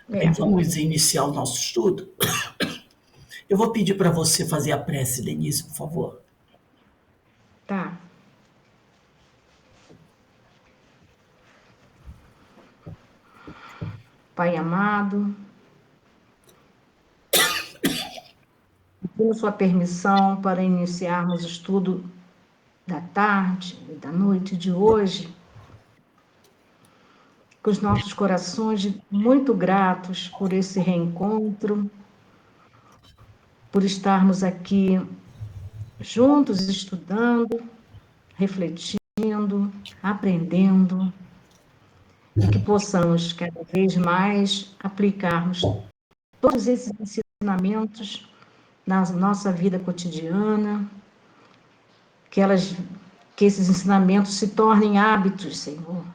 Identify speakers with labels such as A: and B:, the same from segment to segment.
A: Aí vamos iniciar o nosso estudo. Eu vou pedir para você fazer a prece, Denise, por favor.
B: Tá. Pai amado, pedimos sua permissão para iniciarmos o estudo da tarde e da noite de hoje, com os nossos corações muito gratos por esse reencontro, por estarmos aqui juntos estudando, refletindo, aprendendo, e que possamos cada vez mais aplicarmos todos esses ensinamentos na nossa vida cotidiana, que esses ensinamentos se tornem hábitos, Senhor,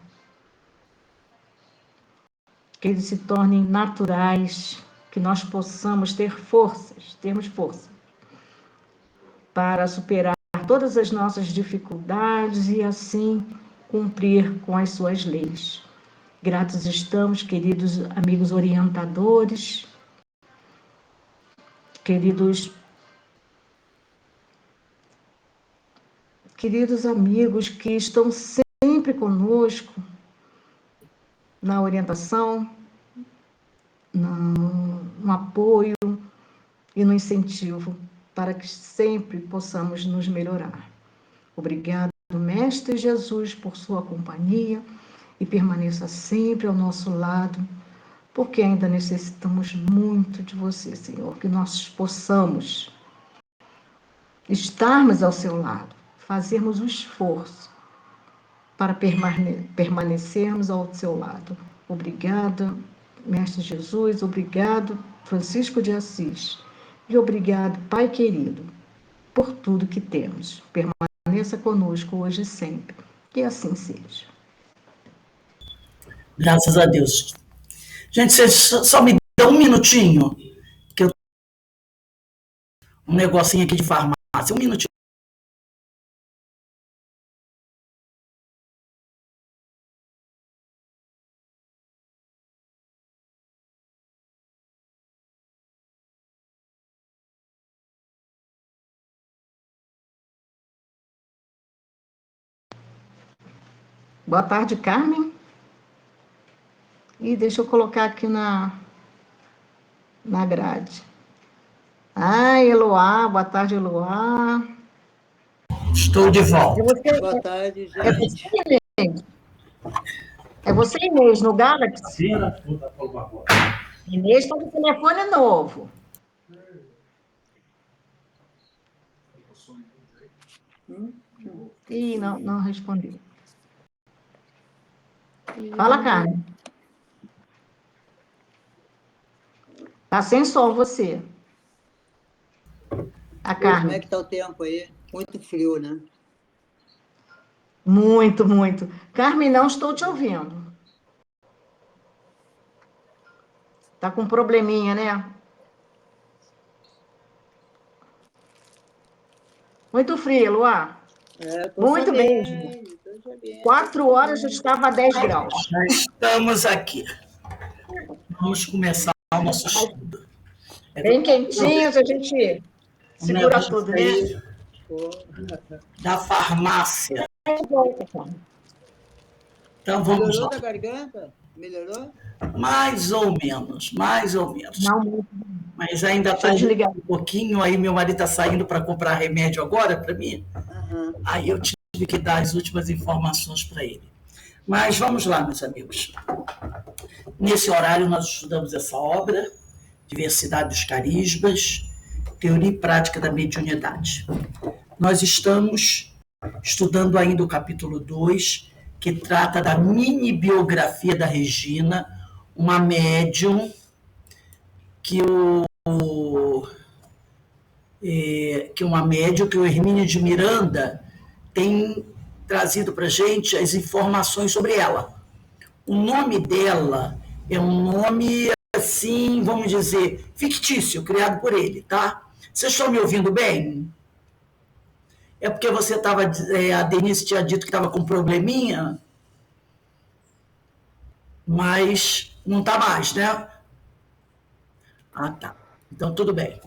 B: que eles se tornem naturais, que nós possamos termos força para superar todas as nossas dificuldades e assim cumprir com as suas leis. Gratos estamos, queridos amigos orientadores, queridos amigos que estão sempre conosco na orientação, no apoio e no incentivo para que sempre possamos nos melhorar. Obrigado, Mestre Jesus, por sua companhia e permaneça sempre ao nosso lado, porque ainda necessitamos muito de você, Senhor, que nós possamos estarmos ao seu lado, fazermos o esforço para permanecermos ao seu lado. Obrigada, Mestre Jesus, obrigado, Francisco de Assis, e obrigado, Pai querido, por tudo que temos. Permaneça conosco hoje e sempre. Que assim seja.
A: Graças a Deus. Gente, vocês só me dão um minutinho, que eu um negocinho aqui de farmácia. Um minutinho.
B: Boa tarde, Carmen. E deixa eu colocar aqui na grade. Eloá, boa tarde, Eloá.
A: Estou de volta.
C: Boa tarde, gente.
B: É você, Inês, no Galaxy? Inês está com o telefone novo. Ih, não respondeu. Fala, Carmen. Tá sem som você. A Carmen.
C: Como é que tá o tempo aí? Muito frio, né?
B: Muito, muito. Carmen, não estou te ouvindo. Tá com probleminha, né? Muito frio, Luá. Muito
C: sabendo,
B: mesmo. 4 horas já estava a 10 graus.
A: Já estamos aqui. Vamos começar o nosso estudo.
B: Bem quentinhos, a gente segura tudo, né?
A: Da farmácia. Então vamos
C: Melhorou
A: lá.
C: da garganta? Melhorou?
A: Mais ou menos, mais ou menos.
B: Não,
A: mas ainda está um pouquinho. Aí meu marido está saindo para comprar remédio agora para mim. Aí eu tive que dar as últimas informações para ele. Mas vamos lá, meus amigos. Nesse horário nós estudamos essa obra, Diversidade dos Carismas, Teoria e Prática da Mediunidade. Nós estamos estudando ainda o capítulo 2, que trata da mini biografia da Regina, uma médium que o Hermínio de Miranda tem trazido para a gente as informações sobre ela. O nome dela é um nome, assim, vamos dizer, fictício, criado por ele, tá? Vocês estão me ouvindo bem? É porque você estava, a Denise tinha dito que estava com probleminha, mas não está mais, né? Ah, tá. Então, tudo bem.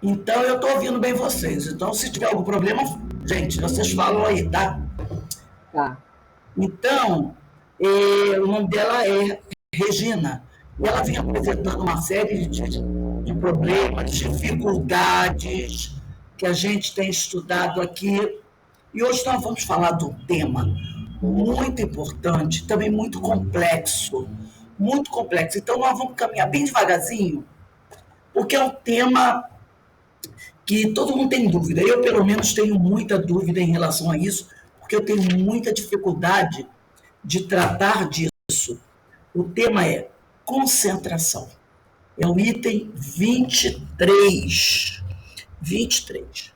A: Então, eu estou ouvindo bem vocês. Então, se tiver algum problema, gente, vocês falam aí, tá?
D: Tá.
A: Então, o nome dela é Regina. E ela vem apresentando uma série de problemas, dificuldades que a gente tem estudado aqui. E hoje nós vamos falar de um tema muito importante, também muito complexo. Muito complexo. Então, nós vamos caminhar bem devagarzinho, porque é um tema que todo mundo tem dúvida. Eu, pelo menos, tenho muita dúvida em relação a isso, porque eu tenho muita dificuldade de tratar disso. O tema é concentração. É o item 23. 23.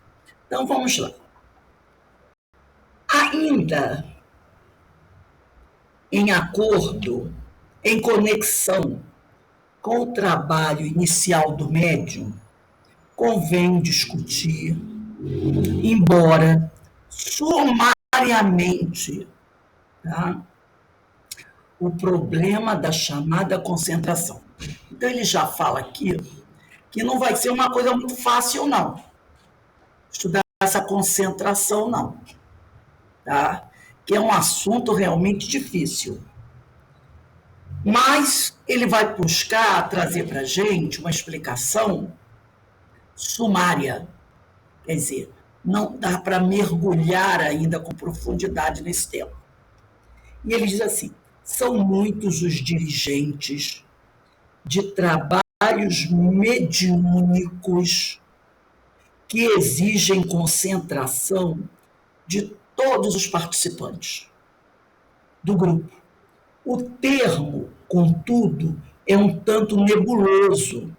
A: Então, vamos lá. Ainda em acordo, em conexão com o trabalho inicial do médium, convém discutir, embora sumariamente, tá, o problema da chamada concentração. Então, ele já fala aqui que não vai ser uma coisa muito fácil, não. Estudar essa concentração, não. Tá? Que é um assunto realmente difícil. Mas ele vai buscar trazer para a gente uma explicação sumária. Quer dizer, não dá para mergulhar ainda com profundidade nesse tema. E ele diz assim: são muitos os dirigentes de trabalhos mediúnicos que exigem concentração de todos os participantes do grupo. O termo, contudo, é um tanto nebuloso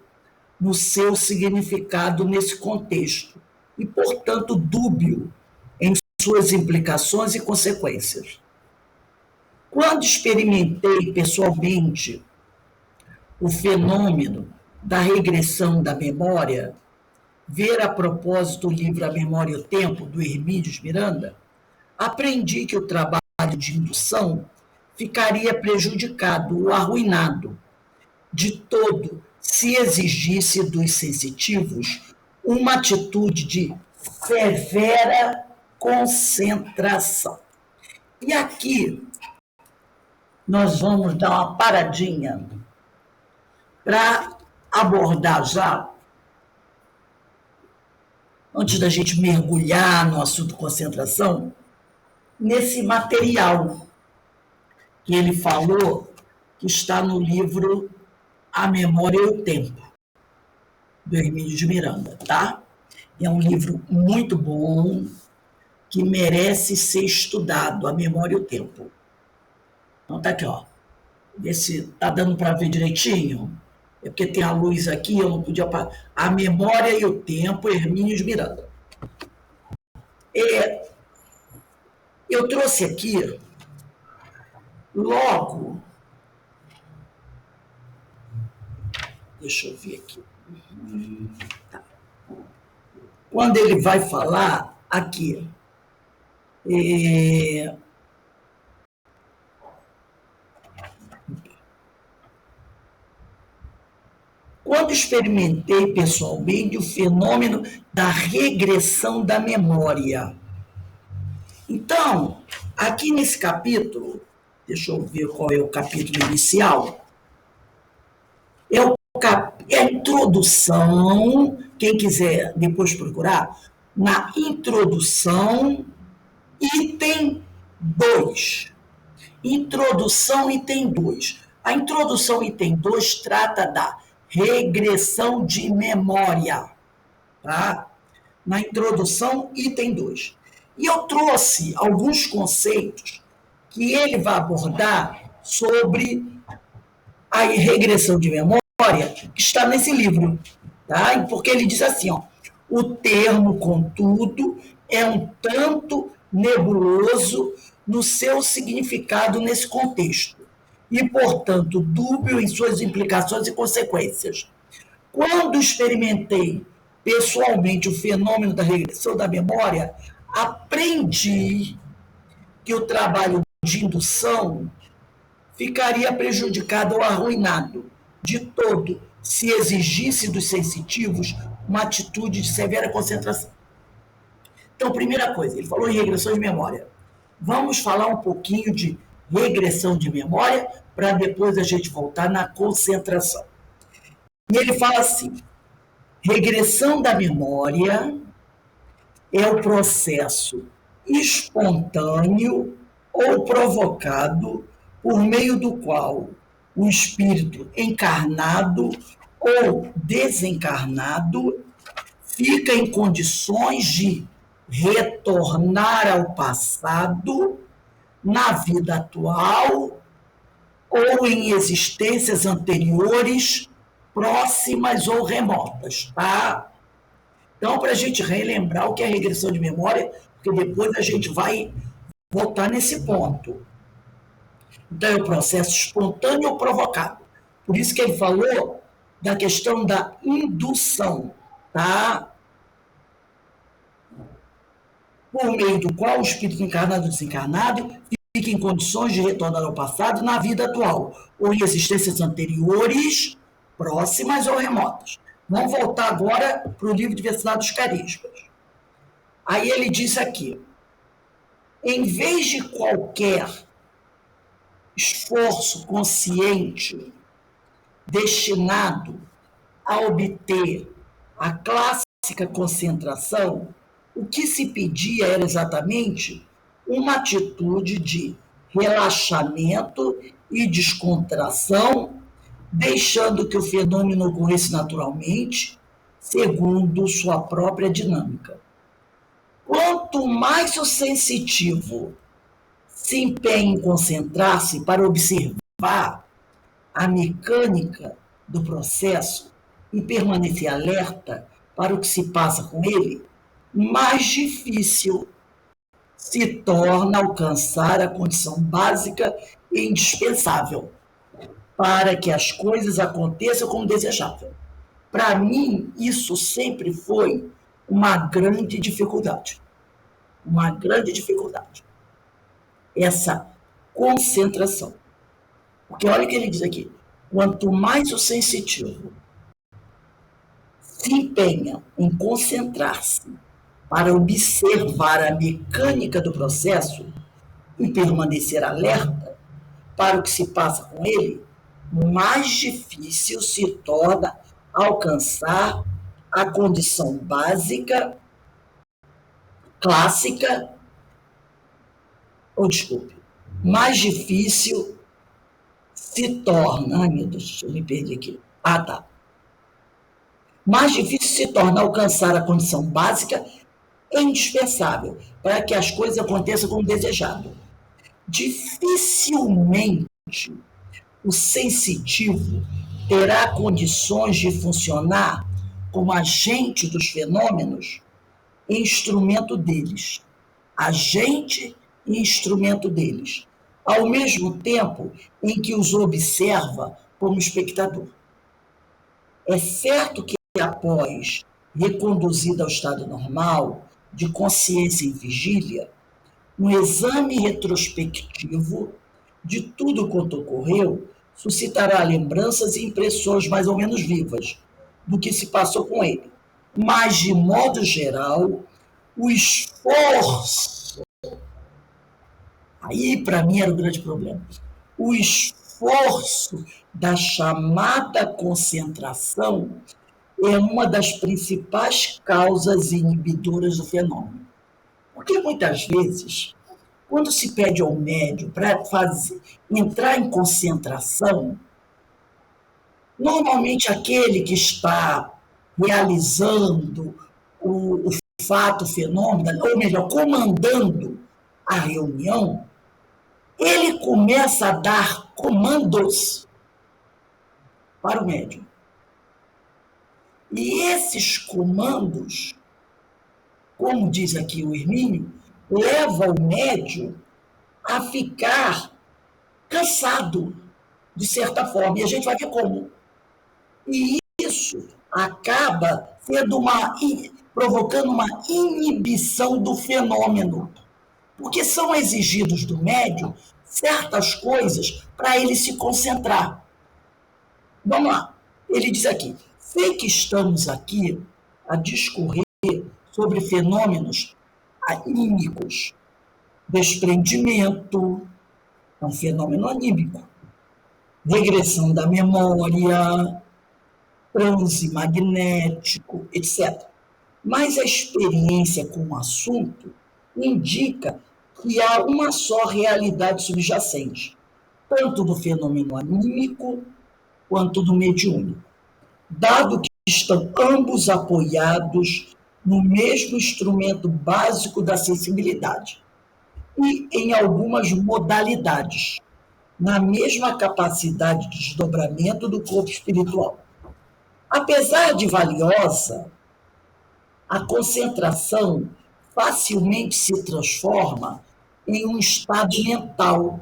A: no seu significado nesse contexto e, portanto, dúbio em suas implicações e consequências. Quando experimentei pessoalmente o fenômeno da regressão da memória, ver a propósito o livro A Memória e o Tempo, do Hermínios Miranda, aprendi que o trabalho de indução ficaria prejudicado ou arruinado de todo se exigisse dos sensitivos uma atitude de severa concentração. E aqui nós vamos dar uma paradinha para abordar já, antes da gente mergulhar no assunto concentração, nesse material que ele falou, que está no livro A Memória e o Tempo, do Hermínios de Miranda, tá? É um livro muito bom, que merece ser estudado, A Memória e o Tempo. Então tá aqui, ó. Vê se tá dando para ver direitinho. É porque tem a luz aqui, eu não podia... A Memória e o Tempo, Hermínios de Miranda. Eu trouxe aqui, logo... Deixa eu ver aqui. Tá. Quando ele vai falar aqui, quando experimentei pessoalmente o fenômeno da regressão da memória. Então, aqui nesse capítulo, deixa eu ver qual é o capítulo inicial, é a introdução, quem quiser depois procurar, na introdução, item 2. Introdução, item 2. A introdução, item 2, trata da regressão de memória. Tá? Na introdução, item 2. E eu trouxe alguns conceitos que ele vai abordar sobre a regressão de memória, que está nesse livro. Tá? Porque ele diz assim, ó, o termo, contudo, é um tanto nebuloso no seu significado nesse contexto e, portanto, dúbio em suas implicações e consequências. Quando experimentei pessoalmente o fenômeno da regressão da memória, aprendi que o trabalho de indução ficaria prejudicado ou arruinado de todo se exigisse dos sensitivos uma atitude de severa concentração. Então, primeira coisa, ele falou em regressão de memória. Vamos falar um pouquinho de regressão de memória para depois a gente voltar na concentração. E ele fala assim, regressão da memória é o processo espontâneo ou provocado por meio do qual o espírito encarnado ou desencarnado fica em condições de retornar ao passado na vida atual ou em existências anteriores, próximas ou remotas, tá? Então, para a gente relembrar o que é regressão de memória, porque depois a gente vai voltar nesse ponto. Então, é o processo espontâneo ou provocado. Por isso que ele falou da questão da indução, tá? Por meio do qual o espírito encarnado ou desencarnado fica em condições de retornar ao passado na vida atual, ou em existências anteriores, próximas ou remotas. Vamos voltar agora para o livro Diversidade dos Carismas. Aí ele diz aqui, em vez de qualquer esforço consciente destinado a obter a clássica concentração, o que se pedia era exatamente uma atitude de relaxamento e descontração, deixando que o fenômeno ocorresse naturalmente, segundo sua própria dinâmica. Quanto mais o sensitivo se empenha em concentrar-se para observar a mecânica do processo e permanecer alerta para o que se passa com ele, mais difícil se torna alcançar a condição básica e indispensável para que as coisas aconteçam como desejável. Para mim, isso sempre foi uma grande dificuldade. Uma grande dificuldade. Essa concentração. Porque olha o que ele diz aqui. Quanto mais o sensitivo se empenha em concentrar-se para observar a mecânica do processo e permanecer alerta para o que se passa com ele, mais difícil se torna alcançar a condição básica, clássica, mais difícil se torna, ai meu Deus, eu me perdi aqui, mais difícil se torna alcançar a condição básica e indispensável para que as coisas aconteçam como desejado. Dificilmente o sensitivo terá condições de funcionar como agente dos fenômenos e instrumento deles. Agente e instrumento deles, ao mesmo tempo em que os observa como espectador. É certo que após reconduzida ao estado normal, de consciência em vigília, um exame retrospectivo de tudo quanto ocorreu suscitará lembranças e impressões mais ou menos vivas do que se passou com ele. Mas, de modo geral, o esforço, aí para mim era o grande problema, o esforço da chamada concentração é uma das principais causas inibidoras do fenômeno. Porque muitas vezes, quando se pede ao médium para entrar em concentração, normalmente aquele que está realizando o fato, o fenômeno, ou melhor, comandando a reunião, ele começa a dar comandos para o médium. E esses comandos, como diz aqui o Hermínio, levam o médium a ficar cansado, de certa forma. E a gente vai ver como. E isso acaba provocando uma inibição do fenômeno. Porque são exigidos do médium certas coisas para ele se concentrar. Vamos lá. Ele diz aqui: sei que estamos aqui a discorrer sobre fenômenos anímicos. Desprendimento é um fenômeno anímico. Regressão da memória, transe magnético, etc. Mas a experiência com o assunto indica que há uma só realidade subjacente, tanto do fenômeno anímico quanto do mediúnico, dado que estão ambos apoiados no mesmo instrumento básico da sensibilidade e em algumas modalidades, na mesma capacidade de desdobramento do corpo espiritual. Apesar de valiosa, a concentração facilmente se transforma em um estado mental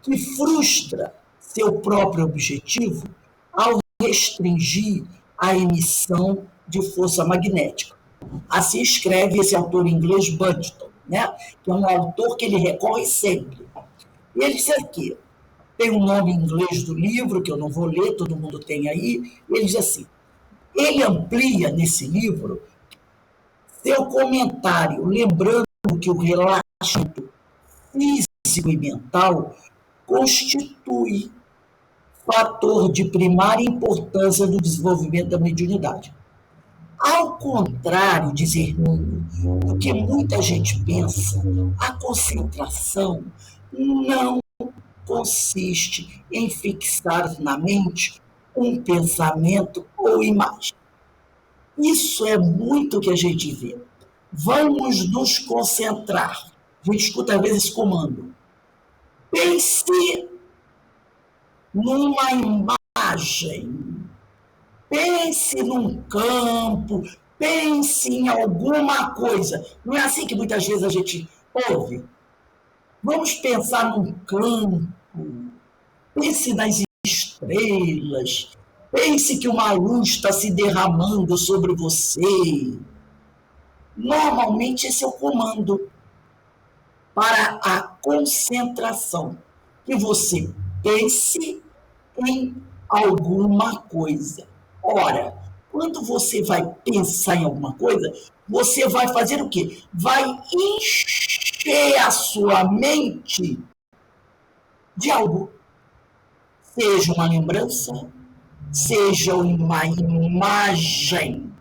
A: que frustra seu próprio objetivo ao restringir a emissão de força magnética. Assim escreve esse autor inglês Budgeon, né? Que é um autor que ele recorre sempre. E ele diz aqui, tem um nome em inglês do livro, que eu não vou ler, todo mundo tem aí, ele diz assim, ele amplia nesse livro seu comentário, lembrando que o relaxamento físico e mental constitui fator de primária importância no desenvolvimento da mediunidade. Ao contrário, diz Hermínio, do que muita gente pensa, a concentração não consiste em fixar na mente um pensamento ou imagem. Isso é muito o que a gente vê. Vamos nos concentrar. A gente escuta às vezes esse comando. Pense numa imagem, pense num campo, pense em alguma coisa. Não é assim que muitas vezes a gente ouve? Vamos pensar num campo, pense nas estrelas, pense que uma luz está se derramando sobre você. Normalmente esse é o comando para a concentração, que você pense em alguma coisa. Ora, quando você vai pensar em alguma coisa, você vai fazer o quê? Vai encher a sua mente de algo. Seja uma lembrança, seja uma imagem.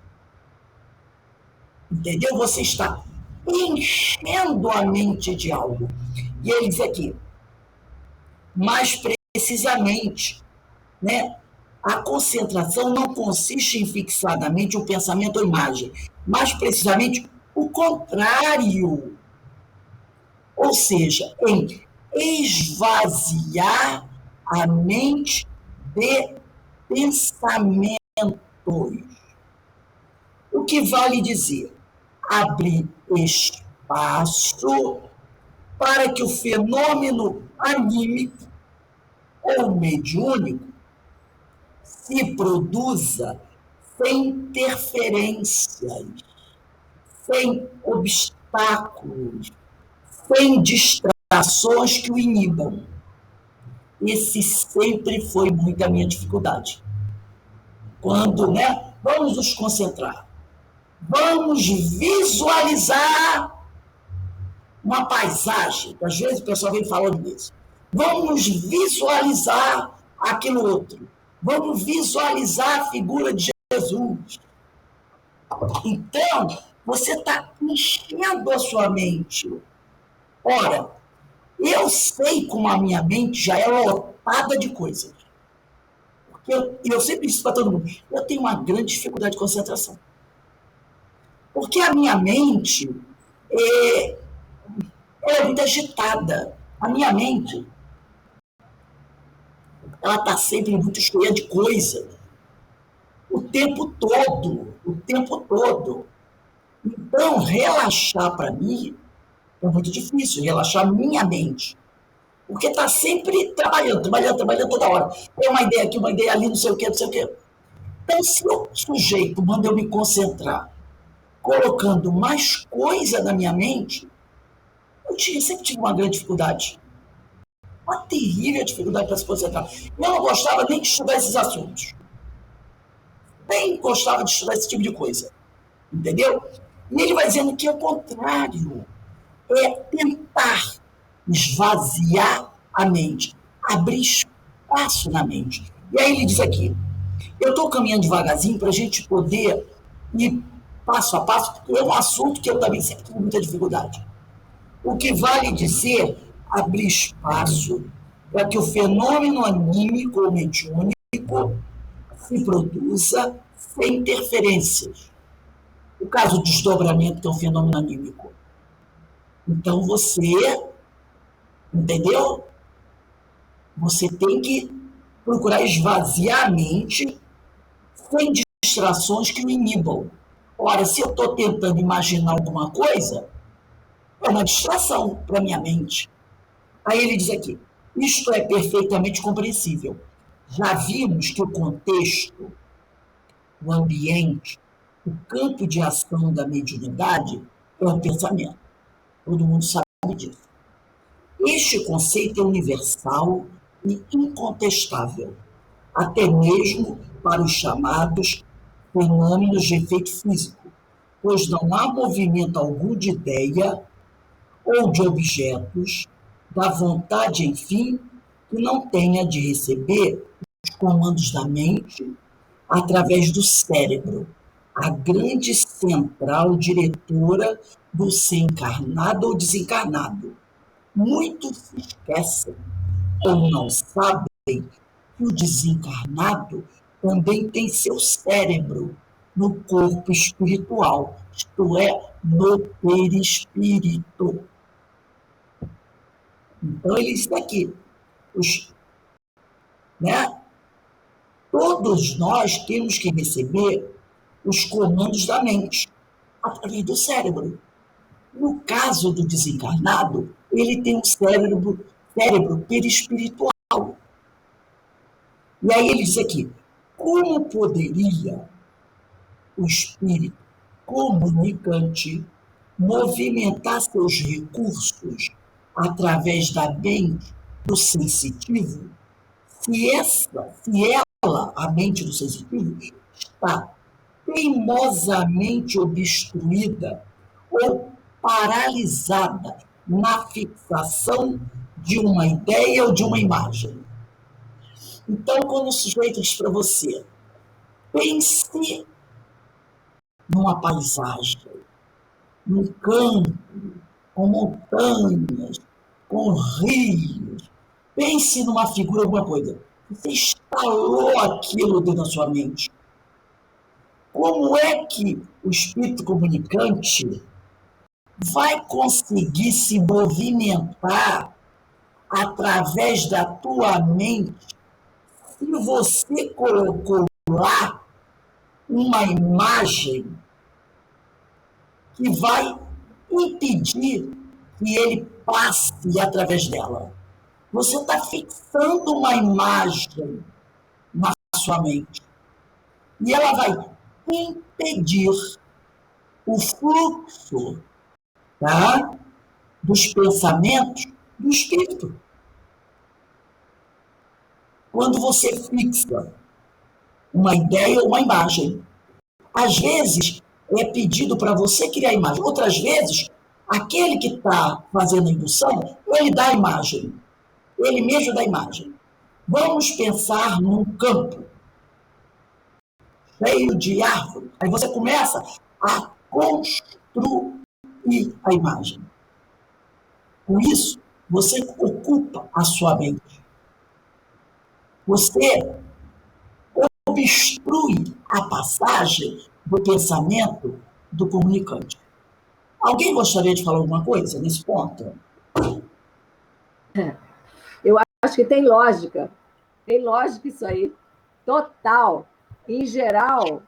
A: Entendeu? Você está enchendo a mente de algo. E ele diz aqui, mais precisamente, né? A concentração não consiste em fixar na mente um pensamento ou imagem, mais precisamente o contrário. Ou seja, em esvaziar a mente de pensamentos. O que vale dizer? Abrir espaço para que o fenômeno anímico ou mediúnico se produza sem interferências, sem obstáculos, sem distrações que o inibam. Esse sempre foi muito a minha dificuldade. Quando, né? Vamos nos concentrar. Vamos visualizar uma paisagem. Às vezes o pessoal vem falando isso. Vamos visualizar aquilo outro. Vamos visualizar a figura de Jesus. Então, você está enchendo a sua mente. Ora, eu sei como a minha mente já é lotada de coisas. Porque eu sempre disse para todo mundo, eu tenho uma grande dificuldade de concentração. Porque a minha mente é muito agitada. A minha mente, ela está sempre muito cheia de coisa. O tempo todo. Então, relaxar para mim é muito difícil, relaxar minha mente. Porque está sempre trabalhando toda hora. Tem uma ideia aqui, uma ideia ali, não sei o quê. Então, se o sujeito manda eu me concentrar colocando mais coisa na minha mente, eu sempre tive uma grande dificuldade. uma terrível dificuldade para se concentrar. Eu não gostava nem de estudar esses assuntos. Nem gostava de estudar esse tipo de coisa. Entendeu? E ele vai dizendo que é o contrário. É tentar esvaziar a mente, abrir espaço na mente. E aí ele diz aqui, eu estou caminhando devagarzinho para a gente poder ir passo a passo, porque é um assunto que eu também sempre tive muita dificuldade. O que vale dizer abrir espaço para que o fenômeno anímico ou mediúnico se produza sem interferências. O caso do desdobramento, que é um fenômeno anímico. Então você, entendeu? Você tem que procurar esvaziar a mente sem distrações que o inibam. Ora, se eu estou tentando imaginar alguma coisa, é uma distração para a minha mente. Aí ele diz aqui, isto é perfeitamente compreensível. Já vimos que o contexto, o ambiente, o campo de ação da mediunidade é o pensamento. Todo mundo sabe disso. Este conceito é universal e incontestável, até mesmo para os chamados fenômenos de efeito físico, pois não há movimento algum de ideia ou de objetos, da vontade, enfim, que não tenha de receber os comandos da mente através do cérebro, a grande central diretora do ser encarnado ou desencarnado. Muitos se esquecem ou não sabem que o desencarnado também tem seu cérebro no corpo espiritual, isto é, no perispírito. Então, ele diz aqui, todos nós temos que receber os comandos da mente, através do cérebro. No caso do desencarnado, ele tem um cérebro perispiritual. E aí ele diz aqui, como poderia o espírito comunicante movimentar seus recursos através da mente do sensitivo, se ela, a mente do sensitivo, está teimosamente obstruída ou paralisada na fixação de uma ideia ou de uma imagem. Então, quando o sujeito diz para você, pense numa paisagem, num campo, com montanhas, com rios, pense numa figura, alguma coisa. Você instalou aquilo dentro da sua mente. Como é que o espírito comunicante vai conseguir se movimentar através da tua mente se você colocou lá uma imagem que vai impedir que ele passe através dela? Você está fixando uma imagem na sua mente e ela vai impedir o fluxo, tá, dos pensamentos do espírito. Quando você fixa uma ideia ou uma imagem, às vezes é pedido para você criar a imagem, outras vezes aquele que está fazendo a indução, ele dá a imagem, ele mesmo dá a imagem. Vamos pensar num campo cheio de árvores. Aí você começa a construir a imagem. Com isso, você ocupa a sua mente. Você obstrui a passagem do pensamento do comunicante. Alguém gostaria de falar alguma coisa nesse ponto?
D: Eu acho que tem lógica isso aí, total. Em geral,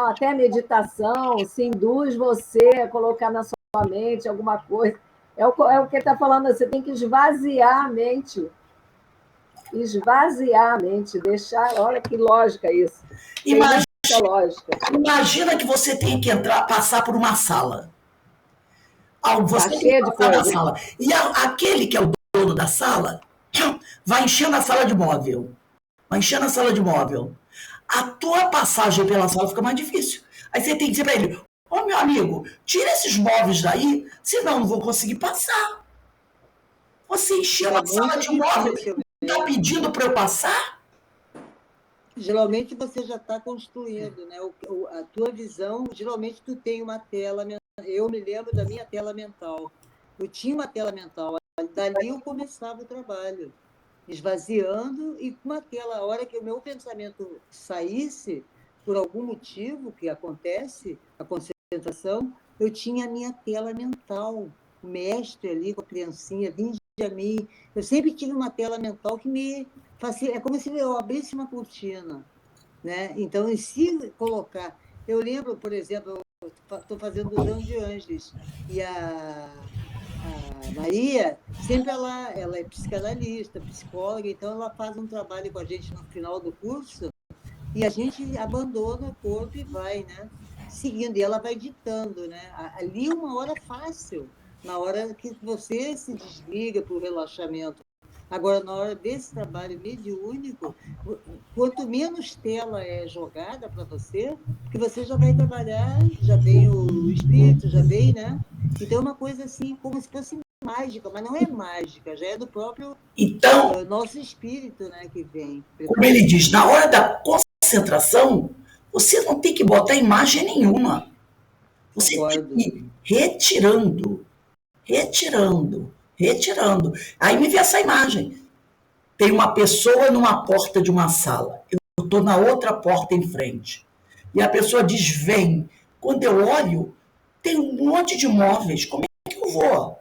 D: até a meditação se induz você a colocar na sua mente alguma coisa. É o que ele está falando, você tem que esvaziar a mente. Deixar. Olha que lógica isso.
A: Imagina que você tem que passar por uma sala. Você tem que passar na sala. E aquele que é o dono da sala, vai enchendo a sala de móvel. Vai enchendo a sala de móvel. A tua passagem pela sala fica mais difícil. Aí você tem que dizer para ele, ô meu amigo, tira esses móveis daí, senão eu não vou conseguir passar. Você encheu a sala de móvel e está pedindo para eu passar?
C: Geralmente você já está construindo, né? A tua visão, geralmente tu tem uma tela mental. Eu me lembro da minha tela mental. Eu tinha uma tela mental. Dali eu começava o trabalho, esvaziando, e com uma tela, a hora que o meu pensamento saísse, por algum motivo que acontece, a concentração, eu tinha a minha tela mental. O mestre ali com a criancinha, vinde a mim. Eu sempre tive uma tela mental que me fazia... É como se eu abrisse uma cortina, né? Então, se colocar... Eu lembro, por exemplo, estou fazendo o Dom de Ângeles, e a Maria, sempre ela é psicanalista, psicóloga, então ela faz um trabalho com a gente no final do curso, e a gente abandona o corpo e vai, né? Seguindo, e ela vai ditando, né? Ali é uma hora fácil, na hora que você se desliga para o relaxamento. Agora, na hora desse trabalho mediúnico, quanto menos tela é jogada para você, porque você já vai trabalhar, já vem o espírito, já vem, né? Então, é uma coisa assim, como se fosse mágica, mas não é mágica, já é do próprio nosso espírito, né, que vem.
A: Como ele diz, na hora da concentração, você não tem que botar imagem nenhuma. Você tem que ir retirando. Aí me vê essa imagem. Tem uma pessoa numa porta de uma sala. Eu estou na outra porta em frente. E a pessoa diz, vem. Quando eu olho, tem um monte de móveis. Como é que eu vou?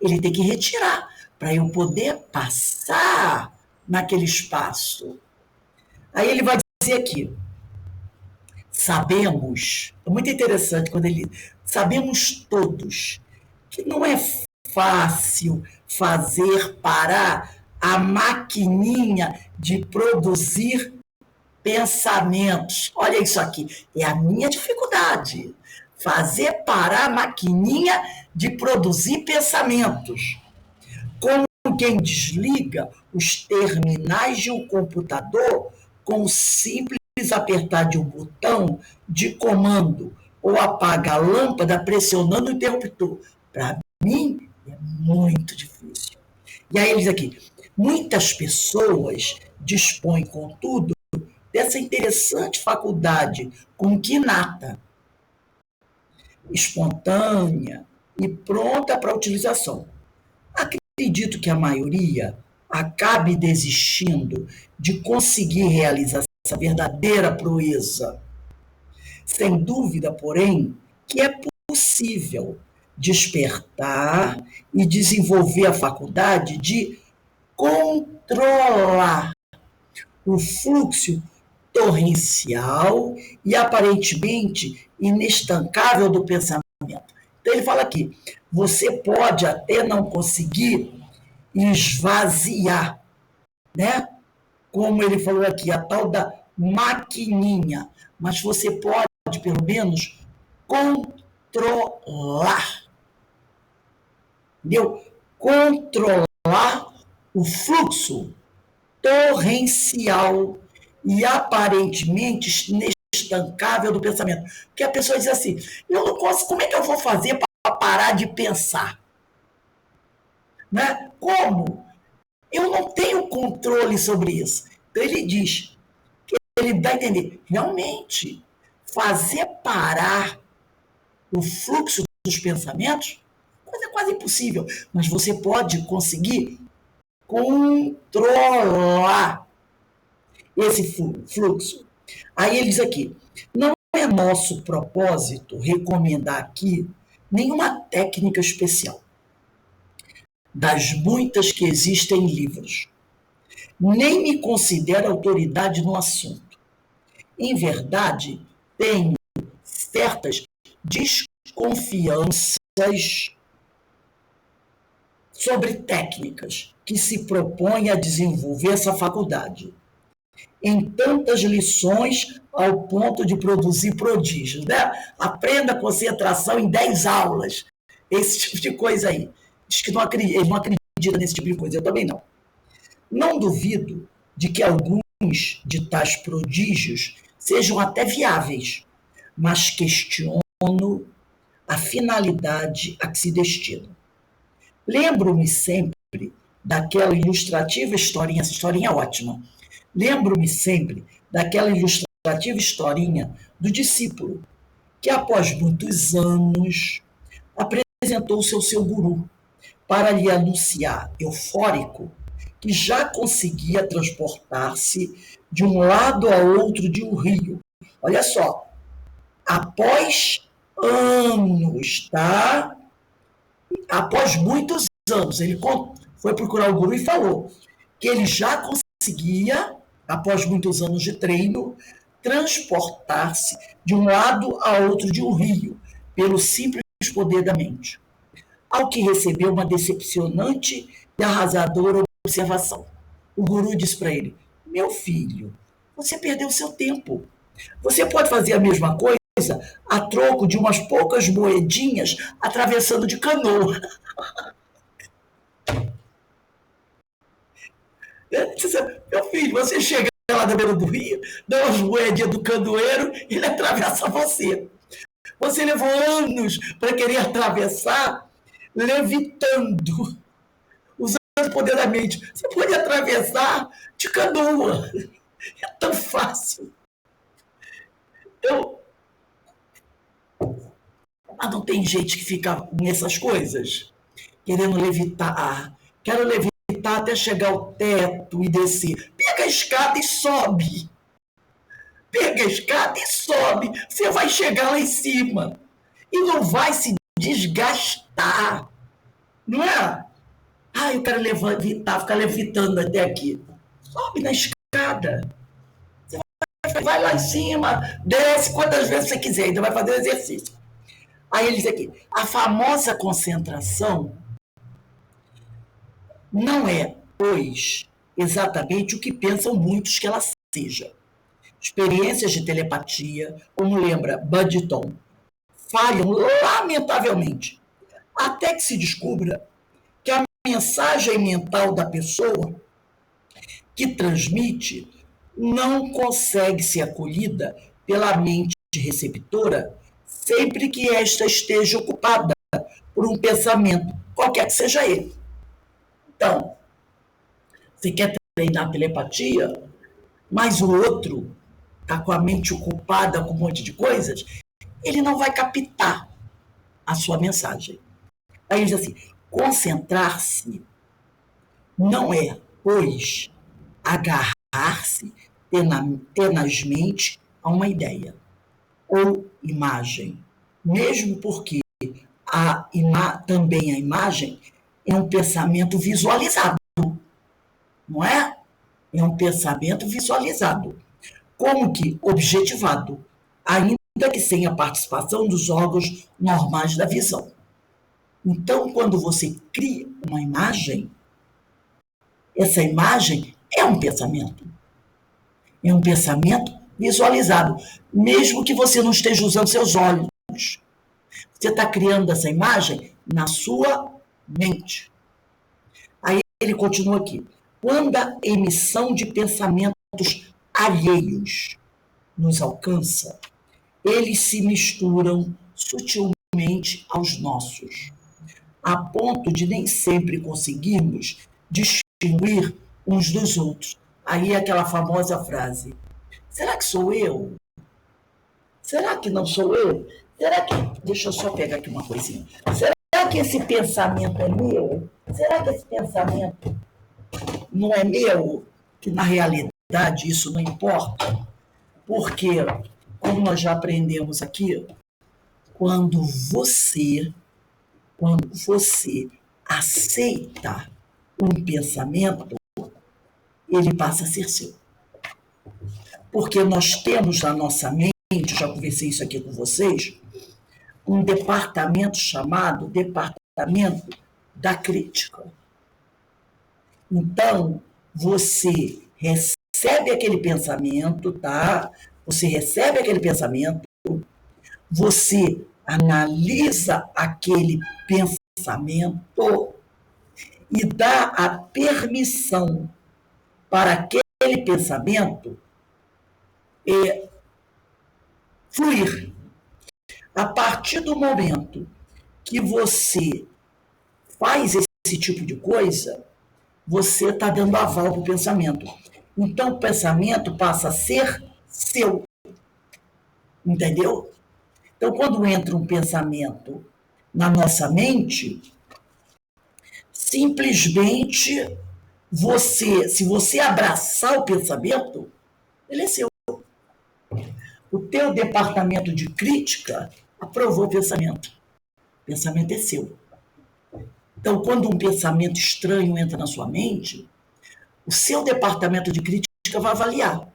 A: Ele tem que retirar para eu poder passar naquele espaço. Aí ele vai dizer aqui, sabemos, é muito interessante quando ele sabemos todos que não é fácil fazer parar a maquininha de produzir pensamentos. Olha isso aqui, é a minha dificuldade. Fazer parar a maquininha de produzir pensamentos. Como quem desliga os terminais de um computador com o simples apertar de um botão de comando ou apaga a lâmpada pressionando o interruptor. Para mim, é muito difícil. E aí ele diz aqui, muitas pessoas dispõem, contudo, dessa interessante faculdade com que inata, espontânea e pronta para a utilização. Acredito que a maioria acabe desistindo de conseguir realizar essa verdadeira proeza. Sem dúvida, porém, que é possível despertar e desenvolver a faculdade de controlar o fluxo torrencial e aparentemente inestancável do pensamento. Então ele fala aqui, você pode até não conseguir esvaziar, né? Como ele falou aqui, a tal da maquininha, mas você pode, pelo menos, controlar. Entendeu? Controlar o fluxo torrencial e aparentemente inestancável do pensamento. Porque a pessoa diz assim, eu não consigo, como é que eu vou fazer para parar de pensar? Né? Como? Eu não tenho controle sobre isso. Então ele diz, que ele dá a entender, realmente, fazer parar o fluxo dos pensamentos, coisa quase impossível, mas você pode conseguir controlar esse fluxo. Aí ele diz aqui, não é nosso propósito recomendar aqui nenhuma técnica especial, das muitas que existem em livros. Nem me considero autoridade no assunto. Em verdade, tenho certas desconfianças sobre técnicas que se propõem a desenvolver essa faculdade. Em tantas lições ao ponto de produzir prodígios, né? Aprenda a concentração em 10 aulas. Esse tipo de coisa aí. Diz que ele não acredita acredita nesse tipo de coisa, eu também não. Não duvido de que alguns de tais prodígios sejam até viáveis, mas questiono a finalidade a que se destinam. Lembro-me sempre daquela ilustrativa historinha, essa historinha é ótima. Lembro-me sempre daquela ilustrativa historinha do discípulo, que após muitos anos apresentou-se ao seu guru para lhe anunciar, eufórico, que já conseguia transportar-se de um lado a outro de um rio. Olha só, após anos, tá? Após muitos anos, ele foi procurar o guru e falou que ele já conseguia, após muitos anos de treino, transportar-se de um lado a outro de um rio, pelo simples poder da mente. Ao que recebeu uma decepcionante e arrasadora observação. O guru disse para ele: meu filho, você perdeu seu tempo. Você pode fazer a mesma coisa a troco de umas poucas moedinhas atravessando de canoa. Meu filho, você chega lá na beira do rio, dá umas moedinhas do canoeiro, ele atravessa você. Você levou anos para querer atravessar levitando, usando o poder da mente. Você pode atravessar de canoa. É tão fácil. Então, mas não tem gente que fica nessas coisas, querendo levitar. Quero levitar até chegar ao teto e descer. Pega a escada e sobe. Pega a escada e sobe. Você vai chegar lá em cima. E não vai se desgastar. Não é? Eu quero levitar, ficar levitando até aqui. Sobe na escada. Você vai lá em cima, desce quantas vezes você quiser, ainda vai fazer o exercício. Aí ele diz aqui, a famosa concentração não é, pois, exatamente o que pensam muitos que ela seja. Experiências de telepatia, como lembra Budgeton, falham lamentavelmente, até que se descubra que a mensagem mental da pessoa que transmite não consegue ser acolhida pela mente receptora sempre que esta esteja ocupada por um pensamento, qualquer que seja ele. Então, você quer treinar telepatia, mas o outro está com a mente ocupada com um monte de coisas, ele não vai captar a sua mensagem. Aí ele diz assim, concentrar-se não é, pois, agarrar-se tenazmente a uma ideia ou imagem, mesmo porque também a imagem é um pensamento visualizado, não é? É um pensamento visualizado, como que objetivado, ainda que sem a participação dos órgãos normais da visão. Então, quando você cria uma imagem, essa imagem é um pensamento. É um pensamento visualizado, mesmo que você não esteja usando seus olhos. Você está criando essa imagem na sua mente. Aí ele continua aqui. Quando a emissão de pensamentos alheios nos alcança, eles se misturam sutilmente aos nossos, a ponto de nem sempre conseguirmos distinguir uns dos outros. Aí é aquela famosa frase, será que sou eu? Será que não sou eu? Será que... Deixa eu só pegar aqui uma coisinha. Será que esse pensamento é meu? Será que esse pensamento não é meu? Que na realidade isso não importa. Porque, como nós já aprendemos aqui, quando você aceita um pensamento, ele passa a ser seu. Porque nós temos na nossa mente, já conversei isso aqui com vocês, um departamento chamado departamento da crítica. Então, você recebe aquele pensamento, tá? Você recebe aquele pensamento, você analisa aquele pensamento e dá a permissão para aquele pensamento fluir. A partir do momento que você faz esse tipo de coisa, você está dando aval para o pensamento. Então, o pensamento passa a ser seu. Entendeu? Então, quando entra um pensamento na nossa mente, simplesmente se você abraçar o pensamento, ele é seu. O teu departamento de crítica aprovou o pensamento. O pensamento é seu. Então, quando um pensamento estranho entra na sua mente, o seu departamento de crítica vai avaliar.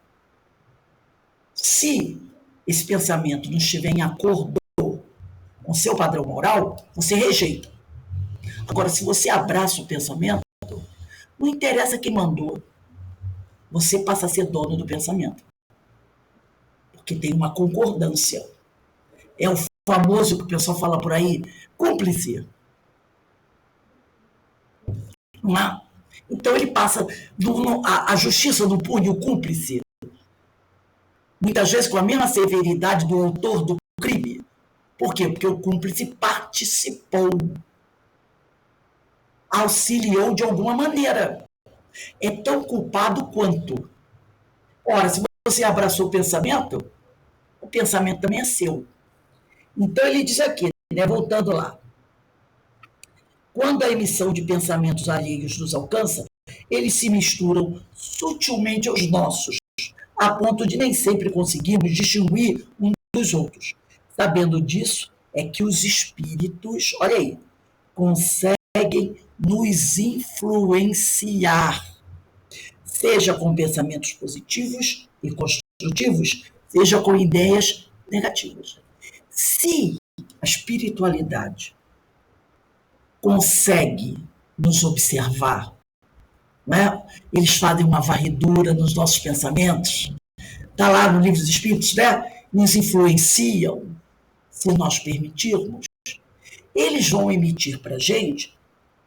A: Se esse pensamento não estiver em acordo com o seu padrão moral, você rejeita. Agora, se você abraça o pensamento, não interessa quem mandou, você passa a ser dono do pensamento. Porque tem uma concordância. É o famoso que o pessoal fala por aí, cúmplice. Não é? Então ele passa, a justiça não pune o cúmplice, muitas vezes com a mesma severidade do autor do crime. Por quê? Porque o cúmplice participou, auxiliou de alguma maneira. É tão culpado quanto. Ora, se você abraçou o pensamento também é seu. Então ele diz aqui, né, voltando lá, quando a emissão de pensamentos alheios nos alcança, eles se misturam sutilmente aos nossos, a ponto de nem sempre conseguirmos distinguir um dos outros. Sabendo disso, é que os espíritos, olha aí, conseguem nos influenciar, seja com pensamentos positivos e construtivos, seja com ideias negativas. Se a espiritualidade consegue nos observar, né? Eles fazem uma varredura nos nossos pensamentos, está lá no Livro dos Espíritos, né? Nos influenciam, se nós permitirmos, eles vão emitir para a gente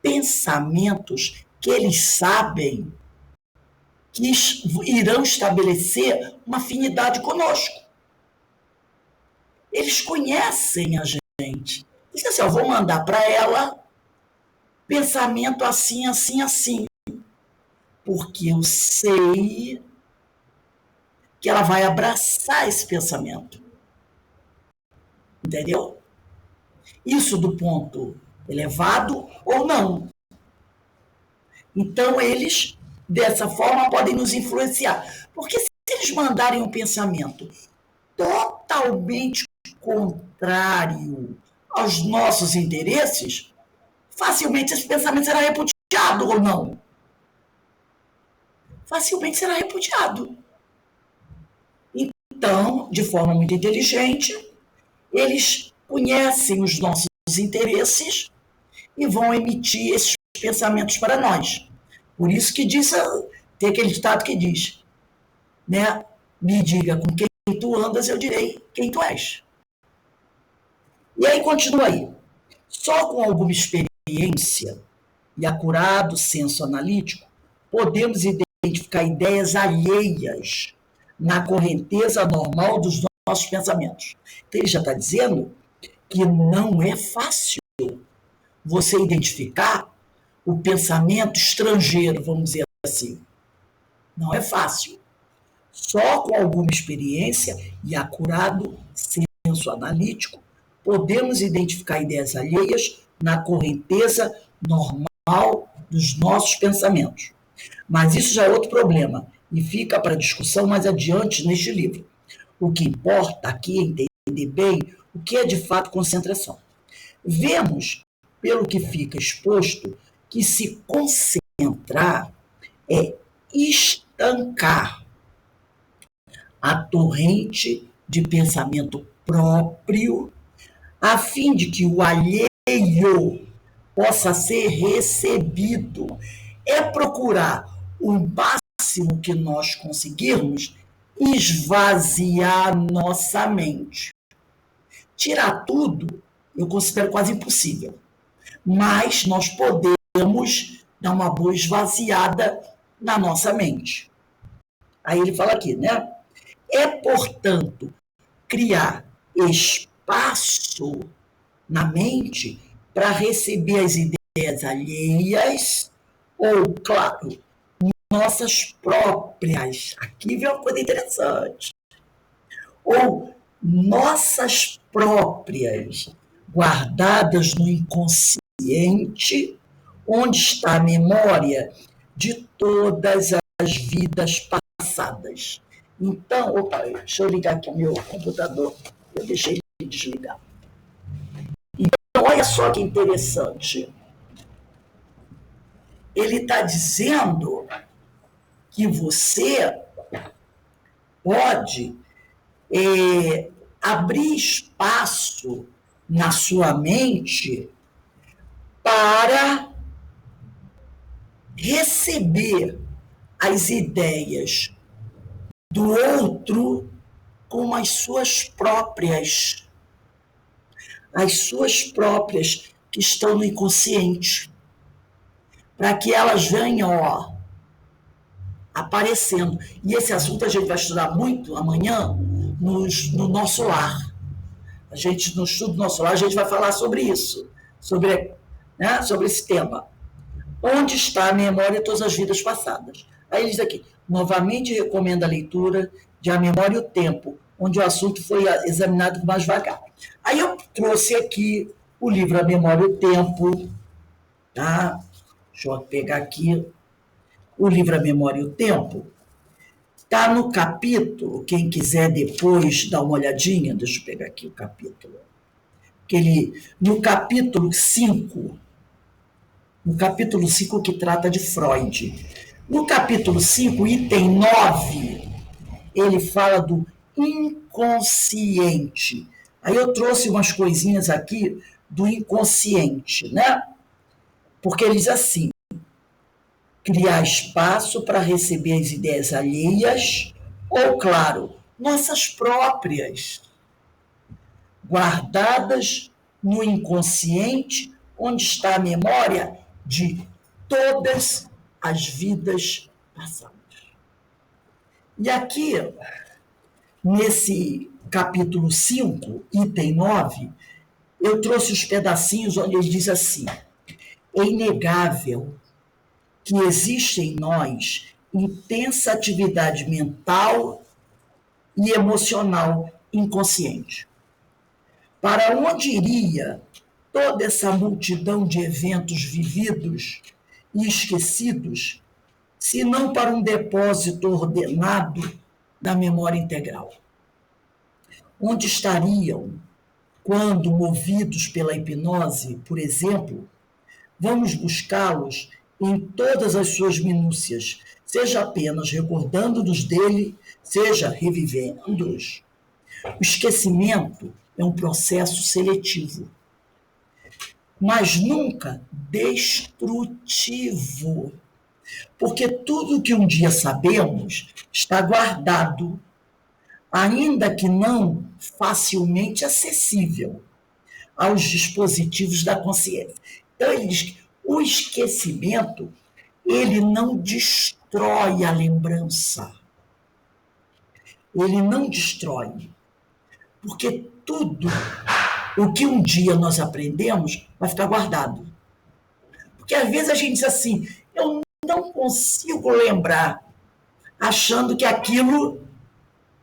A: pensamentos que eles sabem que irão estabelecer uma afinidade conosco. Eles conhecem a gente. Diz assim, eu vou mandar para ela pensamento assim, assim, assim. Porque eu sei que ela vai abraçar esse pensamento. Entendeu? Isso do ponto elevado ou não. Então, eles, dessa forma, podem nos influenciar. Porque se eles mandarem um pensamento totalmente contrário aos nossos interesses, facilmente esse pensamento será repudiado ou não. Facilmente será repudiado. Então, de forma muito inteligente, eles conhecem os nossos interesses e vão emitir esses pensamentos para nós. Por isso que diz, tem aquele ditado que diz, né? Me diga com quem tu andas, eu direi quem tu és. E aí continua aí. Só com alguma experiência e acurado senso analítico, podemos identificar ideias alheias na correnteza normal dos nossos pensamentos. Então, ele já está dizendo que não é fácil você identificar o pensamento estrangeiro, vamos dizer assim. Não é fácil. Só com alguma experiência e acurado senso analítico, podemos identificar ideias alheias na correnteza normal dos nossos pensamentos. Mas isso já é outro problema e fica para discussão mais adiante neste livro. O que importa aqui é entender bem o que é de fato concentração. Vemos, pelo que fica exposto, que se concentrar é estancar a torrente de pensamento próprio, a fim de que o alheio possa ser recebido. É procurar o máximo que nós conseguirmos esvaziar nossa mente. Tirar tudo, eu considero quase impossível. Mas nós podemos dar uma boa esvaziada na nossa mente. Aí ele fala aqui, né? É, portanto, criar espaço na mente para receber as ideias alheias ou, claro, nossas próprias. Aqui vem uma coisa interessante. Ou nossas próprias, guardadas no inconsciente, onde está a memória de todas as vidas passadas. Então, opa, deixa eu ligar aqui o meu computador, eu deixei ele desligar. Então, olha só que interessante. Ele está dizendo que você pode abrir espaço na sua mente para receber as ideias do outro como as suas próprias que estão no inconsciente, para que elas venham aparecendo. E esse assunto a gente vai estudar muito amanhã no nosso lar. A gente, no estudo do nosso lar, a gente vai falar sobre isso, sobre esse tema. Onde está a memória de todas as vidas passadas? Aí ele diz aqui, novamente recomendo a leitura de A Memória e o Tempo, onde o assunto foi examinado mais vagar. Aí eu trouxe aqui o livro A Memória e o Tempo, tá? Deixa eu pegar aqui o livro A Memória e o Tempo. Está no capítulo, quem quiser depois dar uma olhadinha, deixa eu pegar aqui o capítulo. No capítulo 5, que trata de Freud. No capítulo 5, item 9, ele fala do inconsciente. Aí eu trouxe umas coisinhas aqui do inconsciente, né? Porque ele diz assim, criar espaço para receber as ideias alheias ou, claro, nossas próprias, guardadas no inconsciente, onde está a memória de todas as vidas passadas. E aqui, nesse capítulo 5, item 9, eu trouxe os pedacinhos onde ele diz assim, é inegável que existe em nós intensa atividade mental e emocional inconsciente. Para onde iria toda essa multidão de eventos vividos e esquecidos, se não para um depósito ordenado da memória integral? Onde estariam quando, movidos pela hipnose, por exemplo, vamos buscá-los em todas as suas minúcias, seja apenas recordando-nos dele, seja revivendo-os. O esquecimento é um processo seletivo, mas nunca destrutivo, porque tudo que um dia sabemos está guardado, ainda que não facilmente acessível aos dispositivos da consciência. Então, ele diz que o esquecimento, ele não destrói a lembrança. Ele não destrói. Porque tudo o que um dia nós aprendemos vai ficar guardado. Porque às vezes a gente diz assim, eu não consigo lembrar, achando que aquilo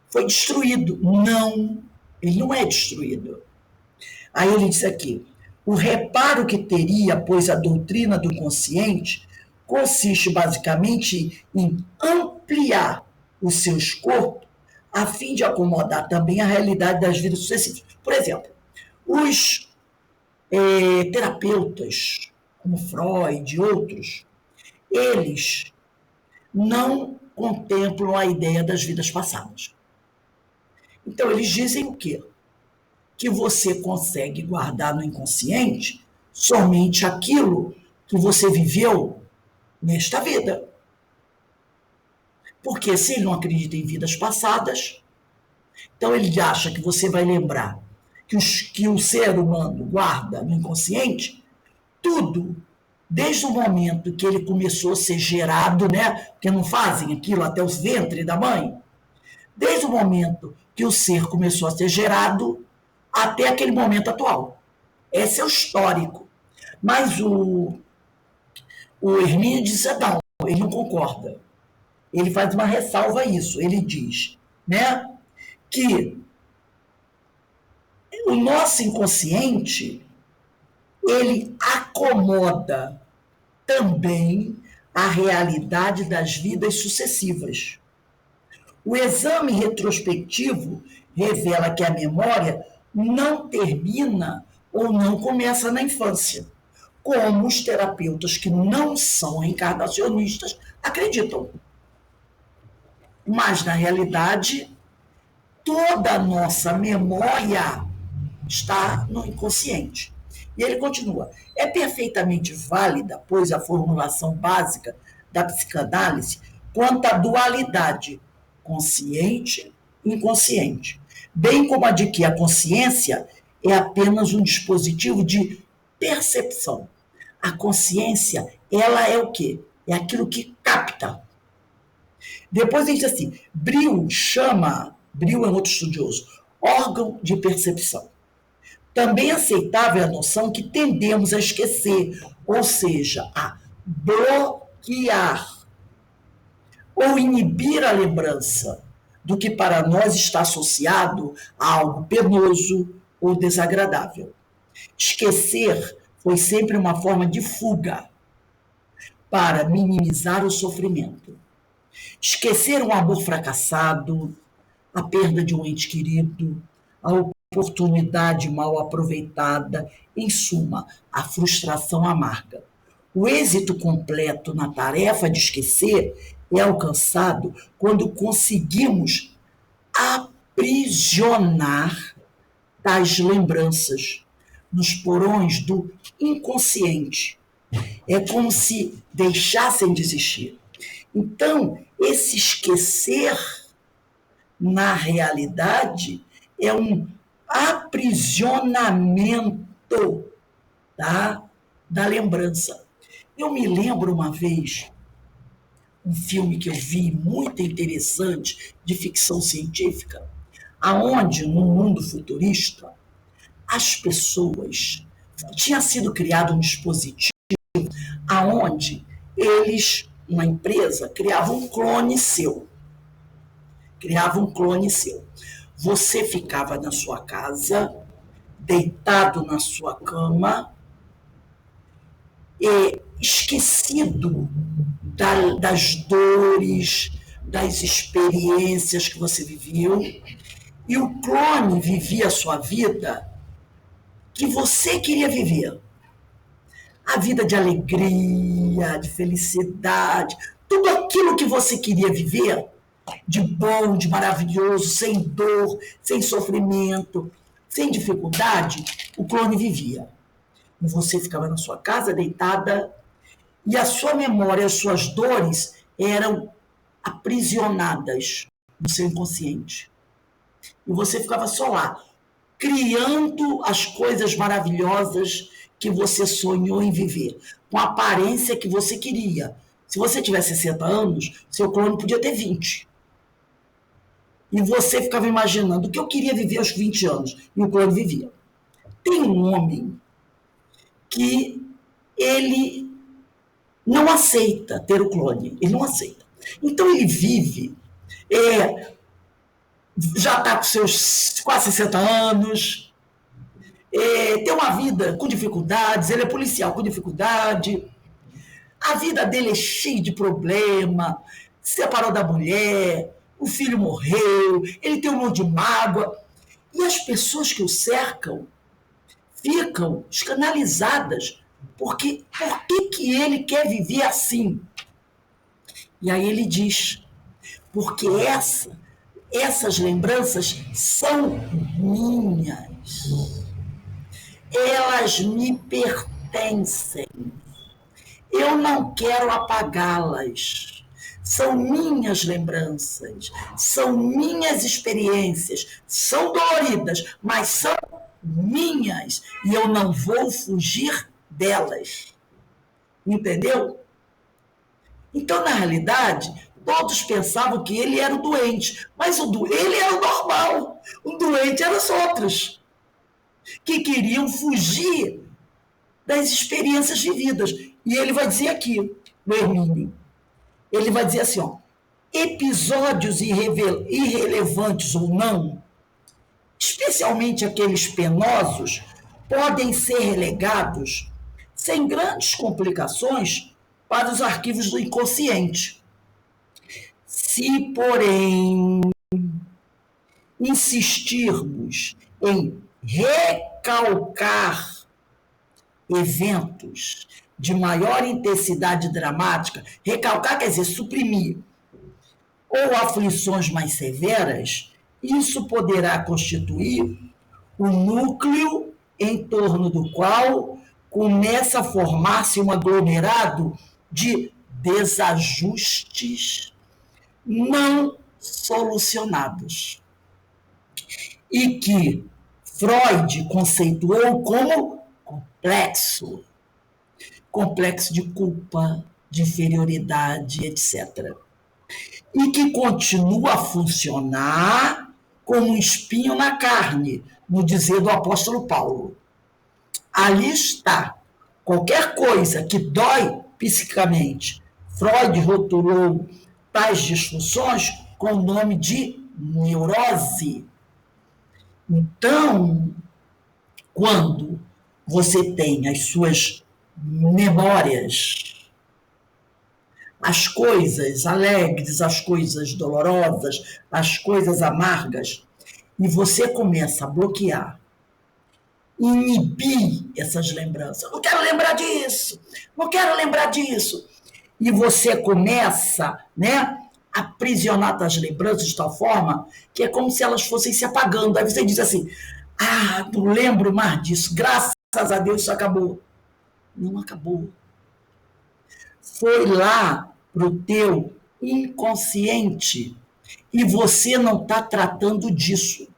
A: foi destruído. Não, ele não é destruído. Aí ele diz aqui, o reparo que teria, pois a doutrina do consciente consiste basicamente em ampliar o seu escopo a fim de acomodar também a realidade das vidas sucessivas. Por exemplo, os terapeutas, como Freud e outros, eles não contemplam a ideia das vidas passadas. Então, eles dizem o quê? Que você consegue guardar no inconsciente somente aquilo que você viveu nesta vida. Porque se ele não acredita em vidas passadas, então ele acha que você vai lembrar que o ser humano guarda no inconsciente tudo desde o momento que ele começou a ser gerado, né? Porque não fazem aquilo até os ventres da mãe. Desde o momento que o ser começou a ser gerado até aquele momento atual. Esse é o histórico. Mas o Hermínio disse, não, ele não concorda. Ele faz uma ressalva a isso. Ele diz, né, que o nosso inconsciente, ele acomoda também a realidade das vidas sucessivas. O exame retrospectivo revela que a memória não termina ou não começa na infância, como os terapeutas que não são reencarnacionistas acreditam. Mas, na realidade, toda a nossa memória está no inconsciente. E ele continua, é perfeitamente válida, pois a formulação básica da psicanálise quanto à dualidade consciente e inconsciente, bem como a de que a consciência é apenas um dispositivo de percepção. A consciência, ela é o quê? É aquilo que capta. Depois ele diz assim, Brill é um outro estudioso, órgão de percepção. Também aceitável é a noção que tendemos a esquecer, ou seja, a bloquear ou inibir a lembrança do que para nós está associado a algo penoso ou desagradável. Esquecer foi sempre uma forma de fuga para minimizar o sofrimento. Esquecer um amor fracassado, a perda de um ente querido, a oportunidade mal aproveitada, em suma, a frustração amarga. O êxito completo na tarefa de esquecer é alcançado quando conseguimos aprisionar tais lembranças nos porões do inconsciente. É como se deixassem de existir. Então, esse esquecer, na realidade, é um aprisionamento, tá, da lembrança. Eu me lembro uma vez, um filme que eu vi muito interessante, de ficção científica, aonde, no mundo futurista, as pessoas... Tinha sido criado um dispositivo aonde eles, uma empresa, criava um clone seu. Você ficava na sua casa, deitado na sua cama, esquecido das dores, das experiências que você viveu, e o clone vivia a sua vida que você queria viver. A vida de alegria, de felicidade, tudo aquilo que você queria viver, de bom, de maravilhoso, sem dor, sem sofrimento, sem dificuldade, o clone vivia. E você ficava na sua casa, deitada, e a sua memória, as suas dores eram aprisionadas no seu inconsciente. E você ficava só lá, criando as coisas maravilhosas que você sonhou em viver, com a aparência que você queria. Se você tivesse 60 anos, seu clone podia ter 20. E você ficava imaginando o que eu queria viver aos 20 anos, e o clone vivia. Tem um homem que ele não aceita ter o clone, ele não aceita. Então ele vive, já está com seus quase 60 anos, tem uma vida com dificuldades, ele é policial com dificuldade, a vida dele é cheia de problema, separou da mulher, o filho morreu, ele tem um monte de mágoa, e as pessoas que o cercam ficam escandalizadas, porque por que ele quer viver assim? E aí ele diz, porque essas lembranças são minhas, elas me pertencem, eu não quero apagá-las, são minhas lembranças, são minhas experiências, são doloridas, mas são minhas, e eu não vou fugir delas. Entendeu? Então, na realidade, todos pensavam que ele era o doente, mas ele era o normal. O doente eram os outros, que queriam fugir das experiências vividas. E ele vai dizer aqui, no Hermínio, ele vai dizer assim, ó, episódios irrelevantes ou não, especialmente aqueles penosos, podem ser relegados sem grandes complicações para os arquivos do inconsciente. Se, porém, insistirmos em recalcar eventos de maior intensidade dramática, recalcar quer dizer suprimir, ou aflições mais severas, isso poderá constituir o núcleo em torno do qual começa a formar-se um aglomerado de desajustes não solucionados e que Freud conceituou como complexo de culpa, de inferioridade, etc. E que continua a funcionar como um espinho na carne, no dizer do apóstolo Paulo. Ali está. Qualquer coisa que dói psicicamente, Freud rotulou tais disfunções com o nome de neurose. Então, quando você tem as suas memórias, as coisas alegres, as coisas dolorosas, as coisas amargas, e você começa a bloquear, inibir essas lembranças. Não quero lembrar disso, não quero lembrar disso. E você começa, né, a aprisionar as lembranças de tal forma que é como se elas fossem se apagando. Aí você diz assim, não lembro mais disso, graças a Deus isso acabou. Não acabou. Foi lá para o teu inconsciente e você não está tratando disso.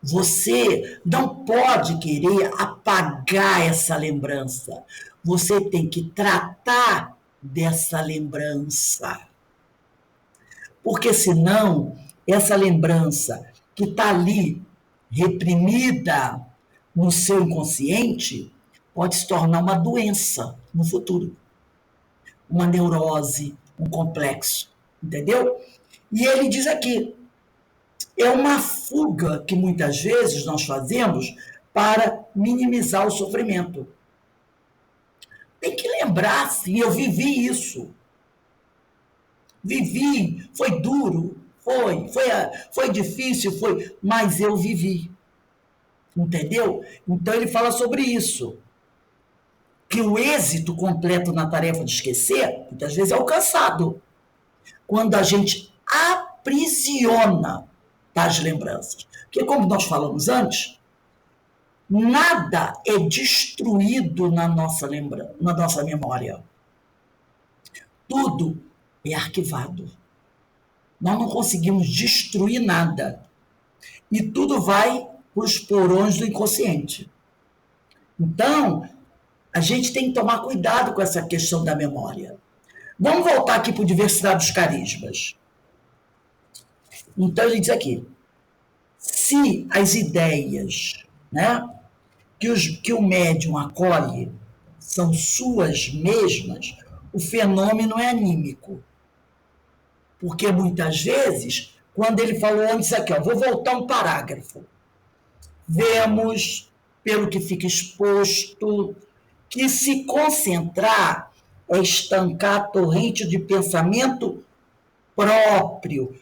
A: Você não pode querer apagar essa lembrança. Você tem que tratar dessa lembrança. Porque senão, essa lembrança que está ali, reprimida no seu inconsciente, pode se tornar uma doença no futuro. Uma neurose, um complexo. Entendeu? E ele diz aqui, é uma fuga que muitas vezes nós fazemos para minimizar o sofrimento. Tem que lembrar, sim, eu vivi isso. Vivi, foi duro, foi difícil, mas eu vivi. Entendeu? Então ele fala sobre isso. Que o êxito completo na tarefa de esquecer, muitas vezes é alcançado. Quando a gente aprisiona das lembranças. Porque, como nós falamos antes, nada é destruído na nossa memória. Tudo é arquivado. Nós não conseguimos destruir nada. E tudo vai para os porões do inconsciente. Então, a gente tem que tomar cuidado com essa questão da memória. Vamos voltar aqui para a diversidade dos carismas. Então, ele diz aqui, se as ideias, né, que o médium acolhe são suas mesmas, o fenômeno é anímico. Porque muitas vezes, quando ele falou antes aqui, vou voltar um parágrafo, vemos, pelo que fica exposto, que se concentrar é estancar a torrente de pensamento próprio,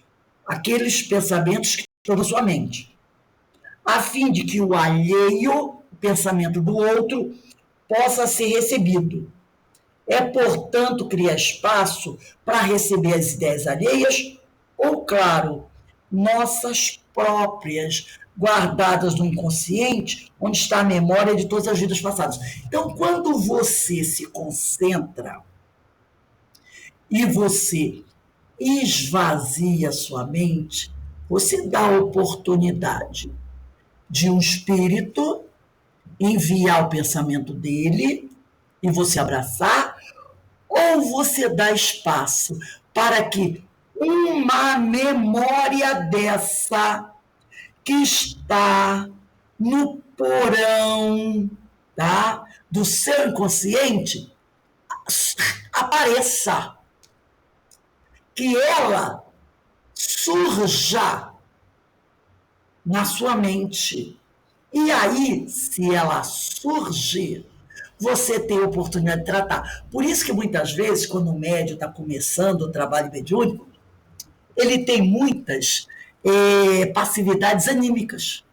A: aqueles pensamentos que estão na sua mente, a fim de que o alheio, o pensamento do outro, possa ser recebido. É, portanto, criar espaço para receber as ideias alheias ou, claro, nossas próprias, guardadas no inconsciente, onde está a memória de todas as vidas passadas. Então, quando você se concentra e você esvazia a sua mente, você dá a oportunidade de um espírito enviar o pensamento dele e você abraçar, ou você dá espaço para que uma memória dessa que está no porão, tá, do seu inconsciente apareça, que ela surja na sua mente. E aí, se ela surgir, você tem a oportunidade de tratar. Por isso que muitas vezes, quando o médium está começando o trabalho mediúnico, ele tem muitas passividades anímicas.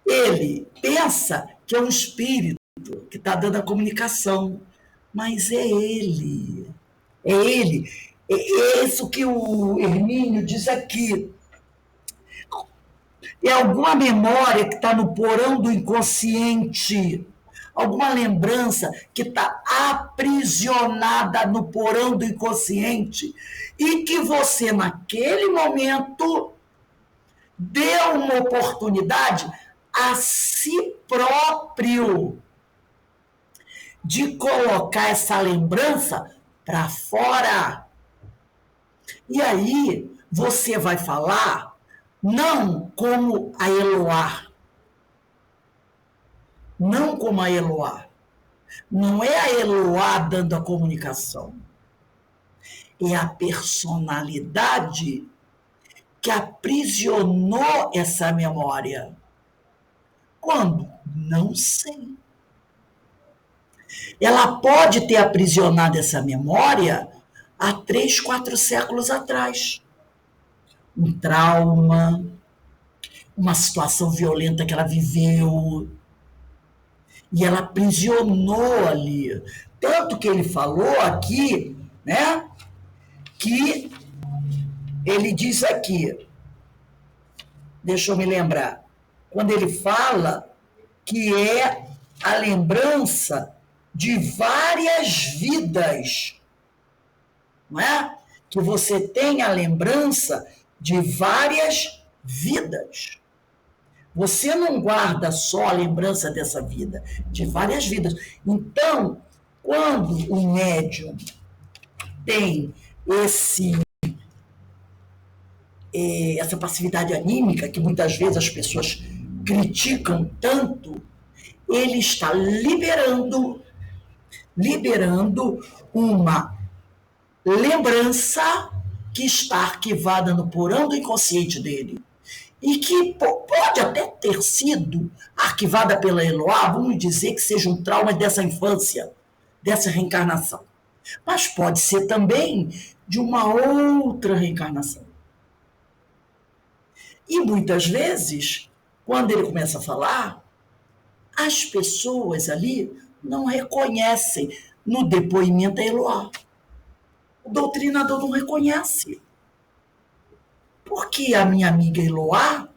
A: Ele pensa que é um espírito que está dando a comunicação, mas é ele. É ele. É isso que o Hermínio diz aqui. É alguma memória que está no porão do inconsciente, alguma lembrança que está aprisionada no porão do inconsciente e que você, naquele momento, deu uma oportunidade a si próprio de colocar essa lembrança para fora. E aí você vai falar não como a Eloá. Não como a Eloá. Não é a Eloá dando a comunicação. É a personalidade que aprisionou essa memória. Quando? Não sei. Ela pode ter aprisionado essa memória há 3, 4 séculos atrás. Um trauma, uma situação violenta que ela viveu, e ela aprisionou ali. Tanto que ele falou aqui, né, que ele diz aqui, deixa eu me lembrar, quando ele fala que é a lembrança de várias vidas, não é? Que você tem a lembrança de várias vidas. Você não guarda só a lembrança dessa vida, de várias vidas. Então, quando o médium tem essa passividade anímica, que muitas vezes as pessoas criticam tanto, ele está liberando uma lembrança que está arquivada no porão do inconsciente dele e que pode até ter sido arquivada pela Eloá, vamos dizer que seja um trauma dessa infância, dessa reencarnação. Mas pode ser também de uma outra reencarnação. E muitas vezes, quando ele começa a falar, as pessoas ali não reconhecem no depoimento a Eloá. O doutrinador não reconhece. Porque a minha amiga Eloá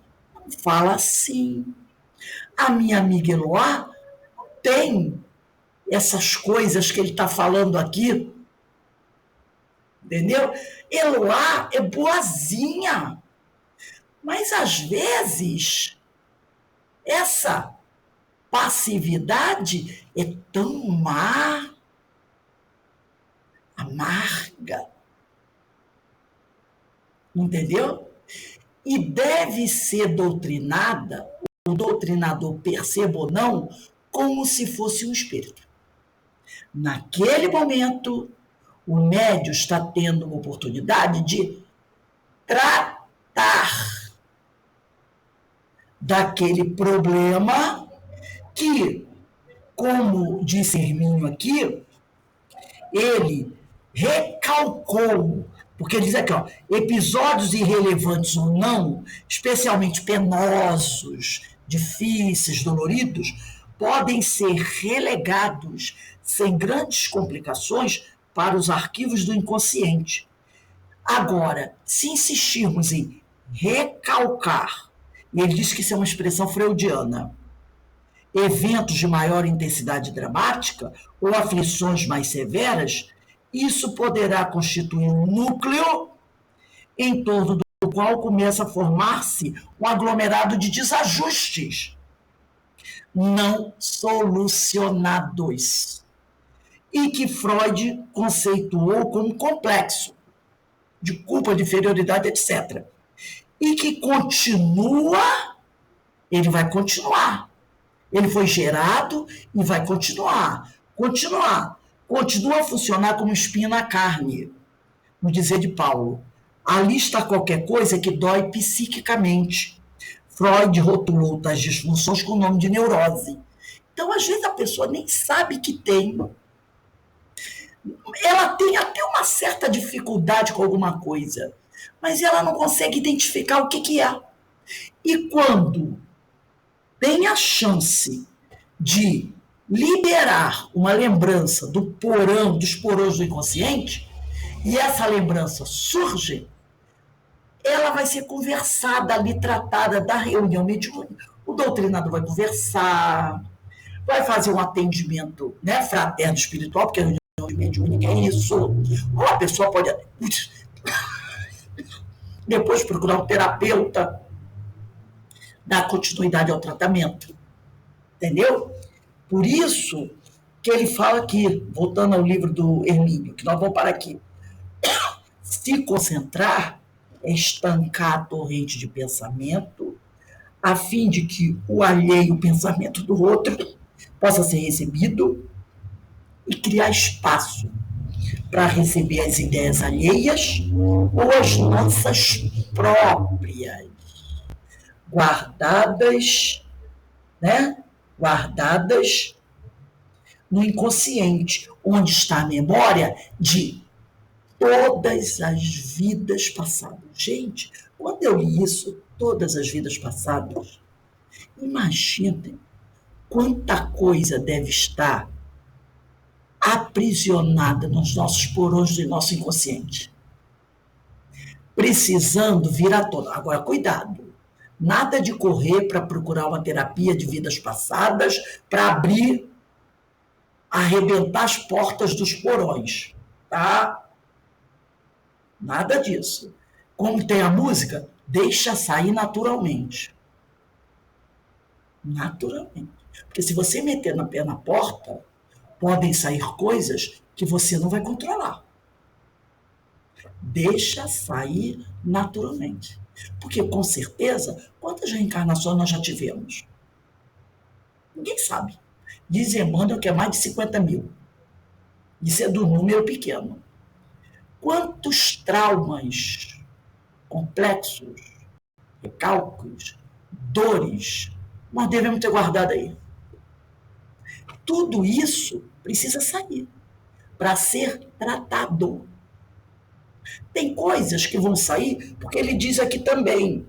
A: fala assim. A minha amiga Eloá tem essas coisas que ele está falando aqui. Entendeu? Eloá é boazinha. Mas, às vezes, essa passividade é tão má, amarga. Entendeu? E deve ser doutrinada, o doutrinador perceba ou não, como se fosse um espírito. Naquele momento, o médium está tendo uma oportunidade de tratar daquele problema que, como disse Hermínio aqui, ele recalcou, porque ele diz aqui, ó, episódios irrelevantes ou não, especialmente penosos, difíceis, doloridos, podem ser relegados sem grandes complicações para os arquivos do inconsciente. Agora, se insistirmos em recalcar, e ele diz que isso é uma expressão freudiana, eventos de maior intensidade dramática ou aflições mais severas, isso poderá constituir um núcleo em torno do qual começa a formar-se um aglomerado de desajustes. não solucionados, e que Freud conceituou como complexo, de culpa, de inferioridade, etc. E que continua, ele vai continuar. Ele foi gerado e vai continuar. Continua a funcionar como espinho na carne, no dizer de Paulo. Ali está qualquer coisa que dói psiquicamente. Freud rotulou tais disfunções com o nome de neurose. Então, às vezes, a pessoa nem sabe que tem. Ela tem até uma certa dificuldade com alguma coisa, mas ela não consegue identificar o que é. E quando tem a chance de liberar uma lembrança do porão, dos porões do inconsciente, e essa lembrança surge, ela vai ser conversada ali, tratada da reunião mediúnica. O doutrinador vai conversar, vai fazer um atendimento, né, fraterno espiritual, porque a reunião mediúnica é isso. Ou a pessoa pode depois procurar um terapeuta, dar continuidade ao tratamento. Entendeu? Por isso que ele fala aqui, voltando ao livro do Hermínio, que nós vamos parar aqui. Se concentrar é estancar a torrente de pensamento, a fim de que o alheio, o pensamento do outro, possa ser recebido e criar espaço para receber as ideias alheias ou as nossas próprias, guardadas, né? Guardadas no inconsciente, onde está a memória de todas as vidas passadas. Gente, quando eu li isso, todas as vidas passadas, imaginem quanta coisa deve estar aprisionada nos nossos porões do nosso inconsciente, precisando vir à tona. Agora, cuidado, nada de correr para procurar uma terapia de vidas passadas para abrir, arrebentar as portas dos porões, tá? Nada disso. Como tem a música, deixa sair naturalmente. Naturalmente. Porque se você meter na pé na porta, podem sair coisas que você não vai controlar. Deixa sair naturalmente. Porque, com certeza, quantas reencarnações nós já tivemos? Ninguém sabe. Diz Emmanuel que é mais de 50 mil. Isso é do número pequeno. Quantos traumas complexos, recalques, dores, nós devemos ter guardado aí? Tudo isso precisa sair para ser tratado. Tem coisas que vão sair, porque ele diz aqui também,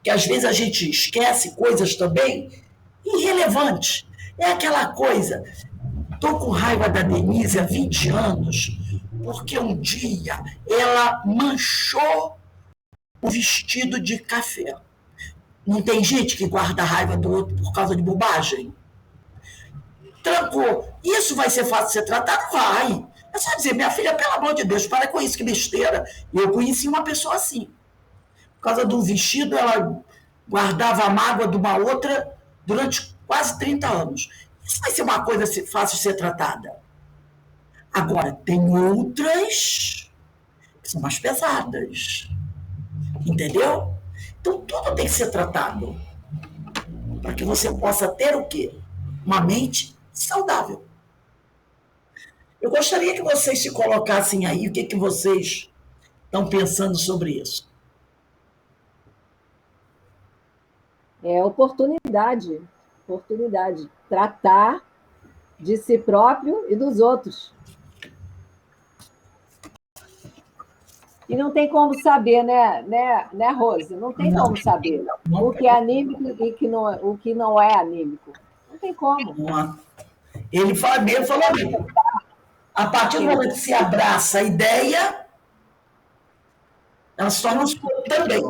A: que às vezes a gente esquece coisas também irrelevantes. É aquela coisa, estou com raiva da Denise há 20 anos, porque um dia ela manchou o vestido de café. Não tem gente que guarda a raiva do outro por causa de bobagem? Trancou. Isso vai ser fácil de ser tratado? Vai. É só dizer, minha filha, pelo amor de Deus, para com isso, que besteira. Eu conheci uma pessoa assim. Por causa de um vestido, ela guardava a mágoa de uma outra durante quase 30 anos. Isso vai ser uma coisa fácil de ser tratada. Agora, tem outras que são mais pesadas. Entendeu? Então, tudo tem que ser tratado. Para que você possa ter o quê? Uma mente saudável. Eu gostaria que vocês se colocassem aí o que vocês estão pensando sobre isso.
D: É oportunidade. Oportunidade. Tratar de si próprio e dos outros. E não tem como saber, né, Rose? Não tem como saber o que é anímico e o que não é anímico. Não tem como.
A: Ele falou mesmo. A partir do momento que se abraça a ideia, ela se torna um corpo também.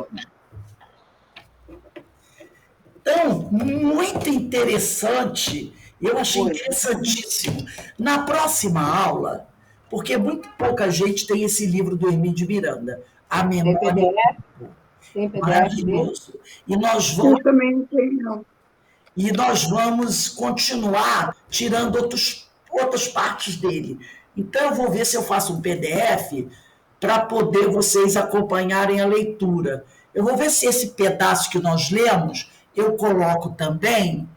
A: Então, muito interessante, eu achei interessantíssimo. Na próxima aula, porque muito pouca gente tem esse livro do Hermínio de Miranda, A Memória.
D: Tem PDF
A: maravilhoso. E nós vamos.
E: Eu também não tenho, não.
A: E nós vamos continuar tirando outras partes dele. Então, eu vou ver se eu faço um PDF para poder vocês acompanharem a leitura. Eu vou ver se esse pedaço que nós lemos eu coloco também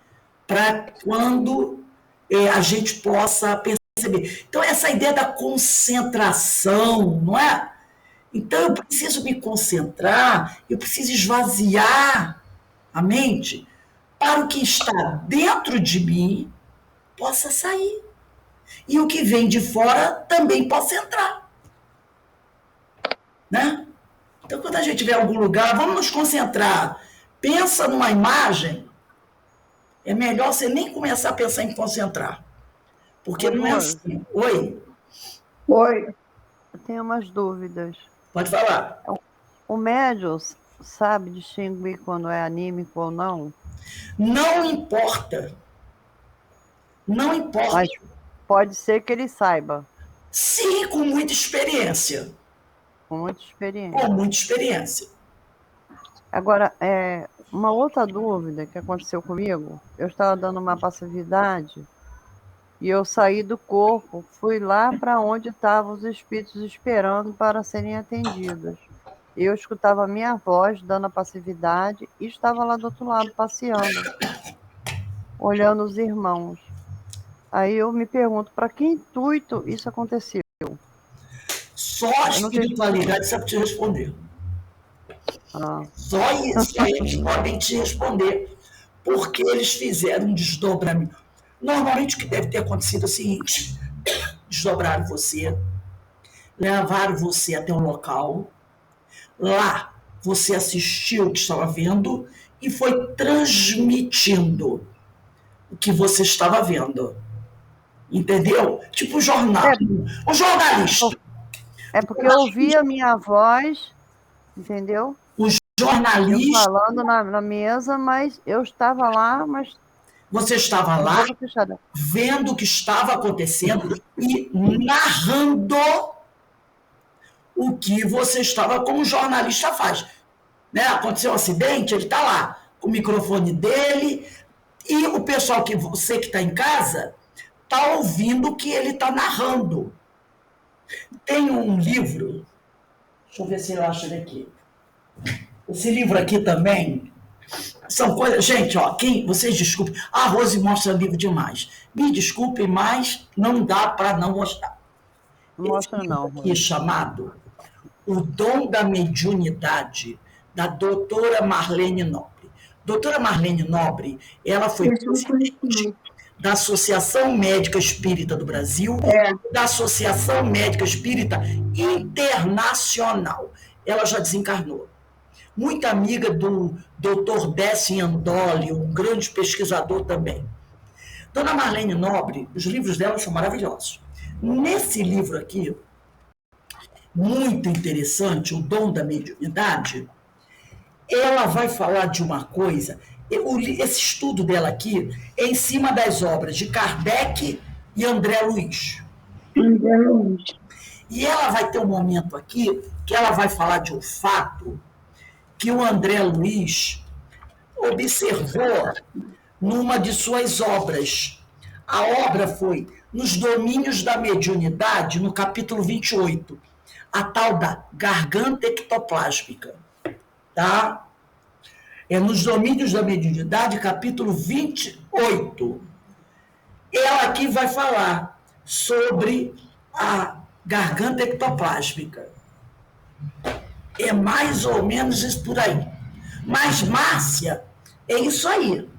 A: para quando a gente possa perceber. Então, essa ideia da concentração, não é? Então, eu preciso me concentrar, eu preciso esvaziar a mente para o que está dentro de mim possa sair. E o que vem de fora também possa entrar. Né? Então, quando a gente vê algum lugar, vamos nos concentrar. Pensa numa imagem, é melhor você nem começar a pensar em concentrar. Porque não é assim. Oi?
E: Oi. Eu tenho umas dúvidas.
A: Pode falar.
E: O médium sabe distinguir quando é anímico ou não?
A: Não importa. Não importa.
E: Mas pode ser que ele saiba.
A: Sim, com muita experiência.
E: Com muita experiência.
A: Com muita experiência.
E: Agora, uma outra dúvida que aconteceu comigo, eu estava dando uma passividade e eu saí do corpo, fui lá para onde estavam os espíritos esperando para serem atendidos. Eu escutava a minha voz dando a passividade e estava lá do outro lado passeando, olhando os irmãos. Aí eu me pergunto, para que intuito isso aconteceu?
A: Só a espiritualidade sabe te responder. Só eles podem te responder, porque eles fizeram um desdobramento. Normalmente o que deve ter acontecido é o seguinte: desdobraram você, levaram você até um local, lá você assistiu o que estava vendo e foi transmitindo o que você estava vendo. Entendeu? Tipo um jornal. Um jornalista.
E: É porque eu ouvi a minha voz, entendeu?
A: O jornalista.
E: Eu falando na mesa, mas eu estava lá, mas.
A: Você estava lá vendo o que estava acontecendo e narrando o que você estava, como o jornalista faz. Né? Aconteceu um acidente, ele está lá com o microfone dele e o pessoal, você que está em casa, está ouvindo o que ele está narrando. Tem um livro, deixa eu ver se eu acho ele aqui. Esse livro aqui também são coisas. Gente, ó, vocês desculpem. A Rose mostra livro demais. Me desculpem, mas não dá para não mostrar.
E: Não mostra, não.
A: Aqui chamado O Dom da Mediunidade, da doutora Marlene Nobre. Doutora Marlene Nobre, ela foi presidente da Associação Médica Espírita do Brasil, da Associação Médica Espírita Internacional. Ela já desencarnou. Muito amiga do Dr. Décio Andoli, um grande pesquisador também. Dona Marlene Nobre, os livros dela são maravilhosos. Nesse livro aqui, muito interessante, O Dom da Mediunidade, ela vai falar de uma coisa. Esse estudo dela aqui é em cima das obras de Kardec e André Luiz. E ela vai ter um momento aqui que ela vai falar de um fato que o André Luiz observou numa de suas obras. A obra foi Nos Domínios da Mediunidade, no capítulo 28, a tal da garganta ectoplásmica. Tá? É Nos Domínios da Mediunidade, capítulo 28. Ela aqui vai falar sobre a garganta ectoplásmica. É mais ou menos isso por aí. Mas, Márcia, é isso aí.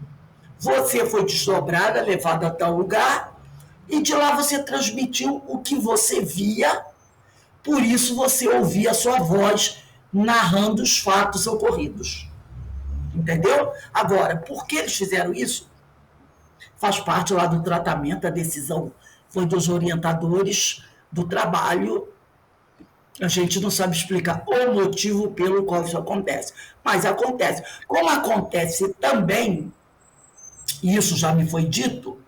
A: Você foi desdobrada, levada a tal lugar, e de lá você transmitiu o que você via, por isso você ouvia a sua voz narrando os fatos ocorridos. Entendeu? Agora, por que eles fizeram isso? Faz parte lá do tratamento, a decisão foi dos orientadores do trabalho. A gente não sabe explicar o motivo pelo qual isso acontece, mas acontece. Como acontece também, e isso já me foi dito,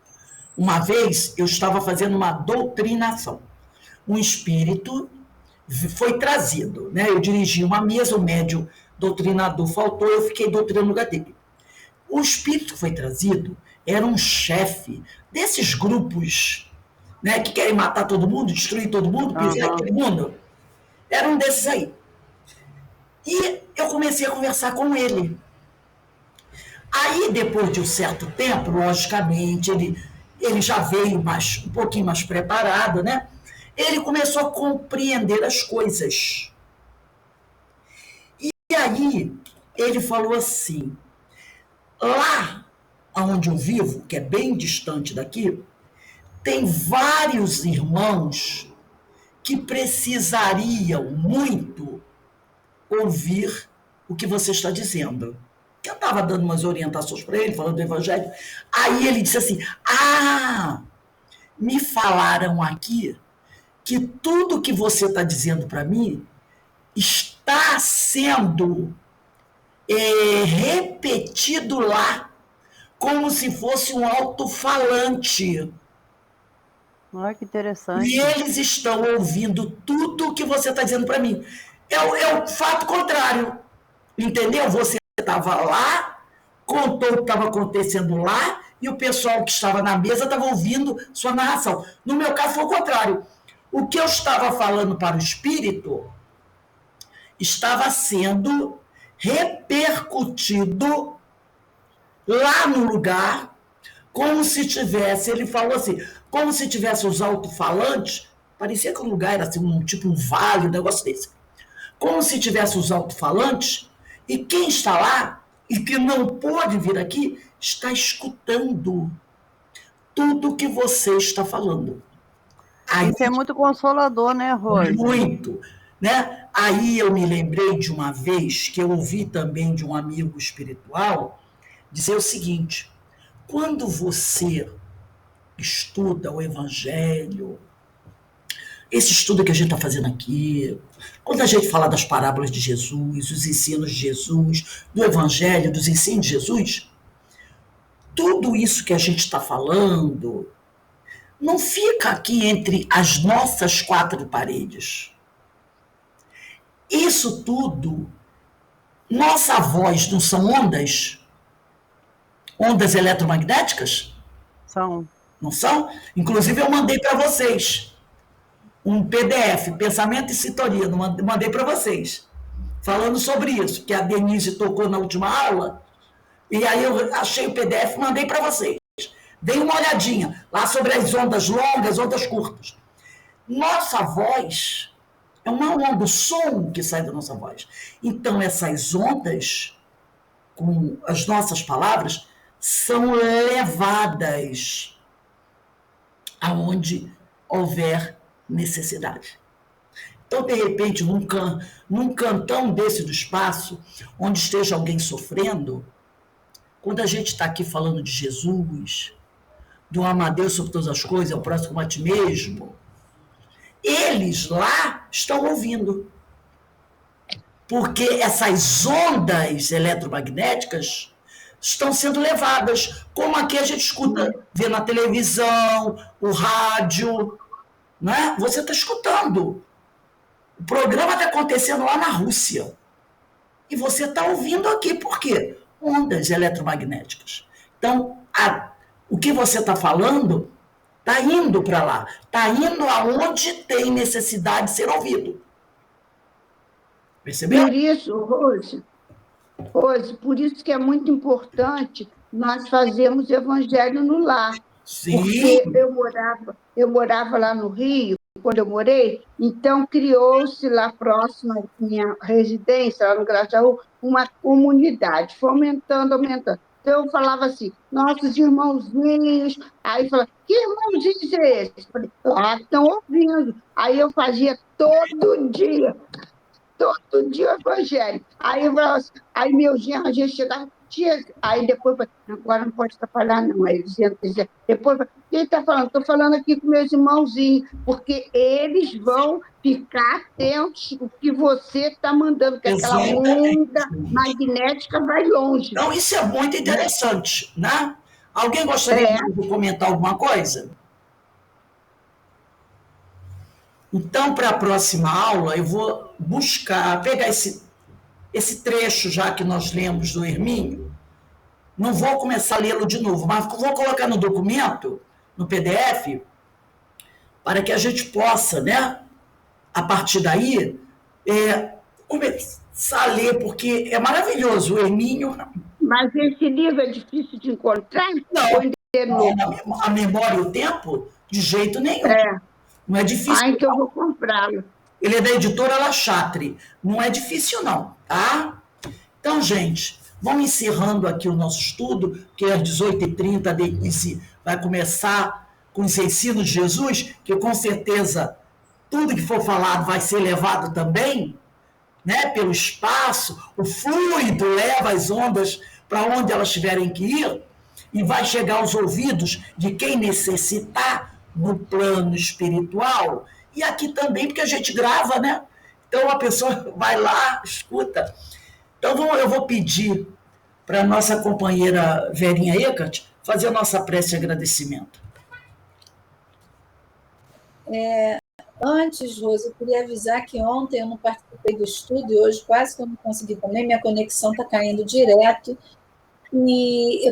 A: uma vez eu estava fazendo uma doutrinação. Um espírito foi trazido, né? Eu dirigi uma mesa, o médium doutrinador faltou, eu fiquei doutrinando no lugar dele. O espírito que foi trazido era um chefe desses grupos, né, que querem matar todo mundo, destruir todo mundo, pisar em todo mundo. Era um desses aí. E eu comecei a conversar com ele. Aí, depois de um certo tempo, logicamente, ele já veio um pouquinho mais preparado, né? Ele começou a compreender as coisas. E aí, ele falou assim, lá onde eu vivo, que é bem distante daqui, tem vários irmãos que precisariam muito ouvir o que você está dizendo. Eu estava dando umas orientações para ele, falando do Evangelho. Aí ele disse assim, me falaram aqui que tudo que você está dizendo para mim está sendo repetido lá, como se fosse um alto-falante.
E: Olha que interessante.
A: E eles estão ouvindo tudo que você está dizendo para mim. É o fato contrário. Entendeu? Você estava lá, contou o que estava acontecendo lá, e o pessoal que estava na mesa estava ouvindo sua narração. No meu caso, foi o contrário. O que eu estava falando para o espírito estava sendo repercutido lá no lugar, como se tivesse, ele falou assim, como se tivesse os alto-falantes, parecia que o lugar era assim, tipo um vale, um negócio desse. Como se tivesse os alto-falantes, e quem está lá, e que não pode vir aqui, está escutando tudo que você está falando.
E: Aí, isso é muito consolador, né, Rose?
A: Muito. Né? Aí eu me lembrei de uma vez que eu ouvi também de um amigo espiritual dizer o seguinte, quando você estuda o Evangelho, esse estudo que a gente está fazendo aqui, quando a gente fala das parábolas de Jesus, os ensinos de Jesus, do Evangelho, dos ensinos de Jesus, tudo isso que a gente está falando não fica aqui entre as nossas quatro paredes. Isso tudo, nossa voz não são ondas? Ondas eletromagnéticas?
E: São.
A: Não são? Inclusive eu mandei para vocês um PDF, Pensamento e Sintonia, mandei para vocês, falando sobre isso, que a Denise tocou na última aula, e aí eu achei o PDF e mandei para vocês. Dei uma olhadinha lá sobre as ondas longas, ondas curtas. Nossa voz é uma onda, o som que sai da nossa voz. Então, essas ondas, com as nossas palavras, são levadas aonde houver necessidade. Então, de repente, num cantão desse do espaço, onde esteja alguém sofrendo, quando a gente está aqui falando de Jesus, do amar a Deus sobre todas as coisas, é o próximo como a ti mesmo, eles lá estão ouvindo. Porque essas ondas eletromagnéticas estão sendo levadas, como aqui a gente escuta, vê na televisão, o rádio, né? Você está escutando. O programa está acontecendo lá na Rússia. E você está ouvindo aqui, por quê? Ondas eletromagnéticas. Então, o que você está falando está indo para lá. Está indo aonde tem necessidade de ser ouvido. Percebeu?
F: Por isso, Rose, por isso que é muito importante nós fazermos evangelho no lar.
A: Sim.
F: Porque eu morava lá no Rio, quando eu morei, então criou-se lá próximo à minha residência, lá no Grajaú, uma comunidade, foi aumentando. Então eu falava assim, nossos irmãozinhos, aí falava, que irmãozinhos é esse? Falei, estão ouvindo. Aí eu fazia todo dia o evangelho. Aí meu genro, a gente chegava, aí depois, agora não pode atrapalhar, não. Aí depois, quem está falando? Estou falando aqui com meus irmãozinhos, porque eles vão ficar atentos o que você está mandando, porque aquela onda magnética vai longe.
A: Então, isso é muito interessante, né? Alguém gostaria de comentar alguma coisa? Então, para a próxima aula, eu vou pegar esse trecho já que nós lemos do Hermínio, Não vou começar a lê-lo de novo, mas vou colocar no documento, no PDF, para que a gente possa, né, a partir daí, começar a ler, porque é maravilhoso. O Hermínio...
F: Mas esse livro é difícil de encontrar?
A: Não, a memória e o tempo, de jeito nenhum. Não é difícil.
F: Então eu vou comprá-lo.
A: Ele é da editora La Chatre. Não é difícil, não, tá? Então, gente, vamos encerrando aqui o nosso estudo, que às 18h30 a Denise vai começar com os ensinos de Jesus, que com certeza tudo que for falado vai ser levado também, né, pelo espaço, o fluido leva as ondas para onde elas tiverem que ir e vai chegar aos ouvidos de quem necessitar no plano espiritual. E aqui também, porque a gente grava, né? Então a pessoa vai lá, escuta. Então eu vou pedir para a nossa companheira Verinha Eckert fazer a nossa prece de agradecimento.
G: Antes, Rose, eu queria avisar que ontem eu não participei do estudo e hoje quase que eu não consegui também, minha conexão está caindo direto. E eu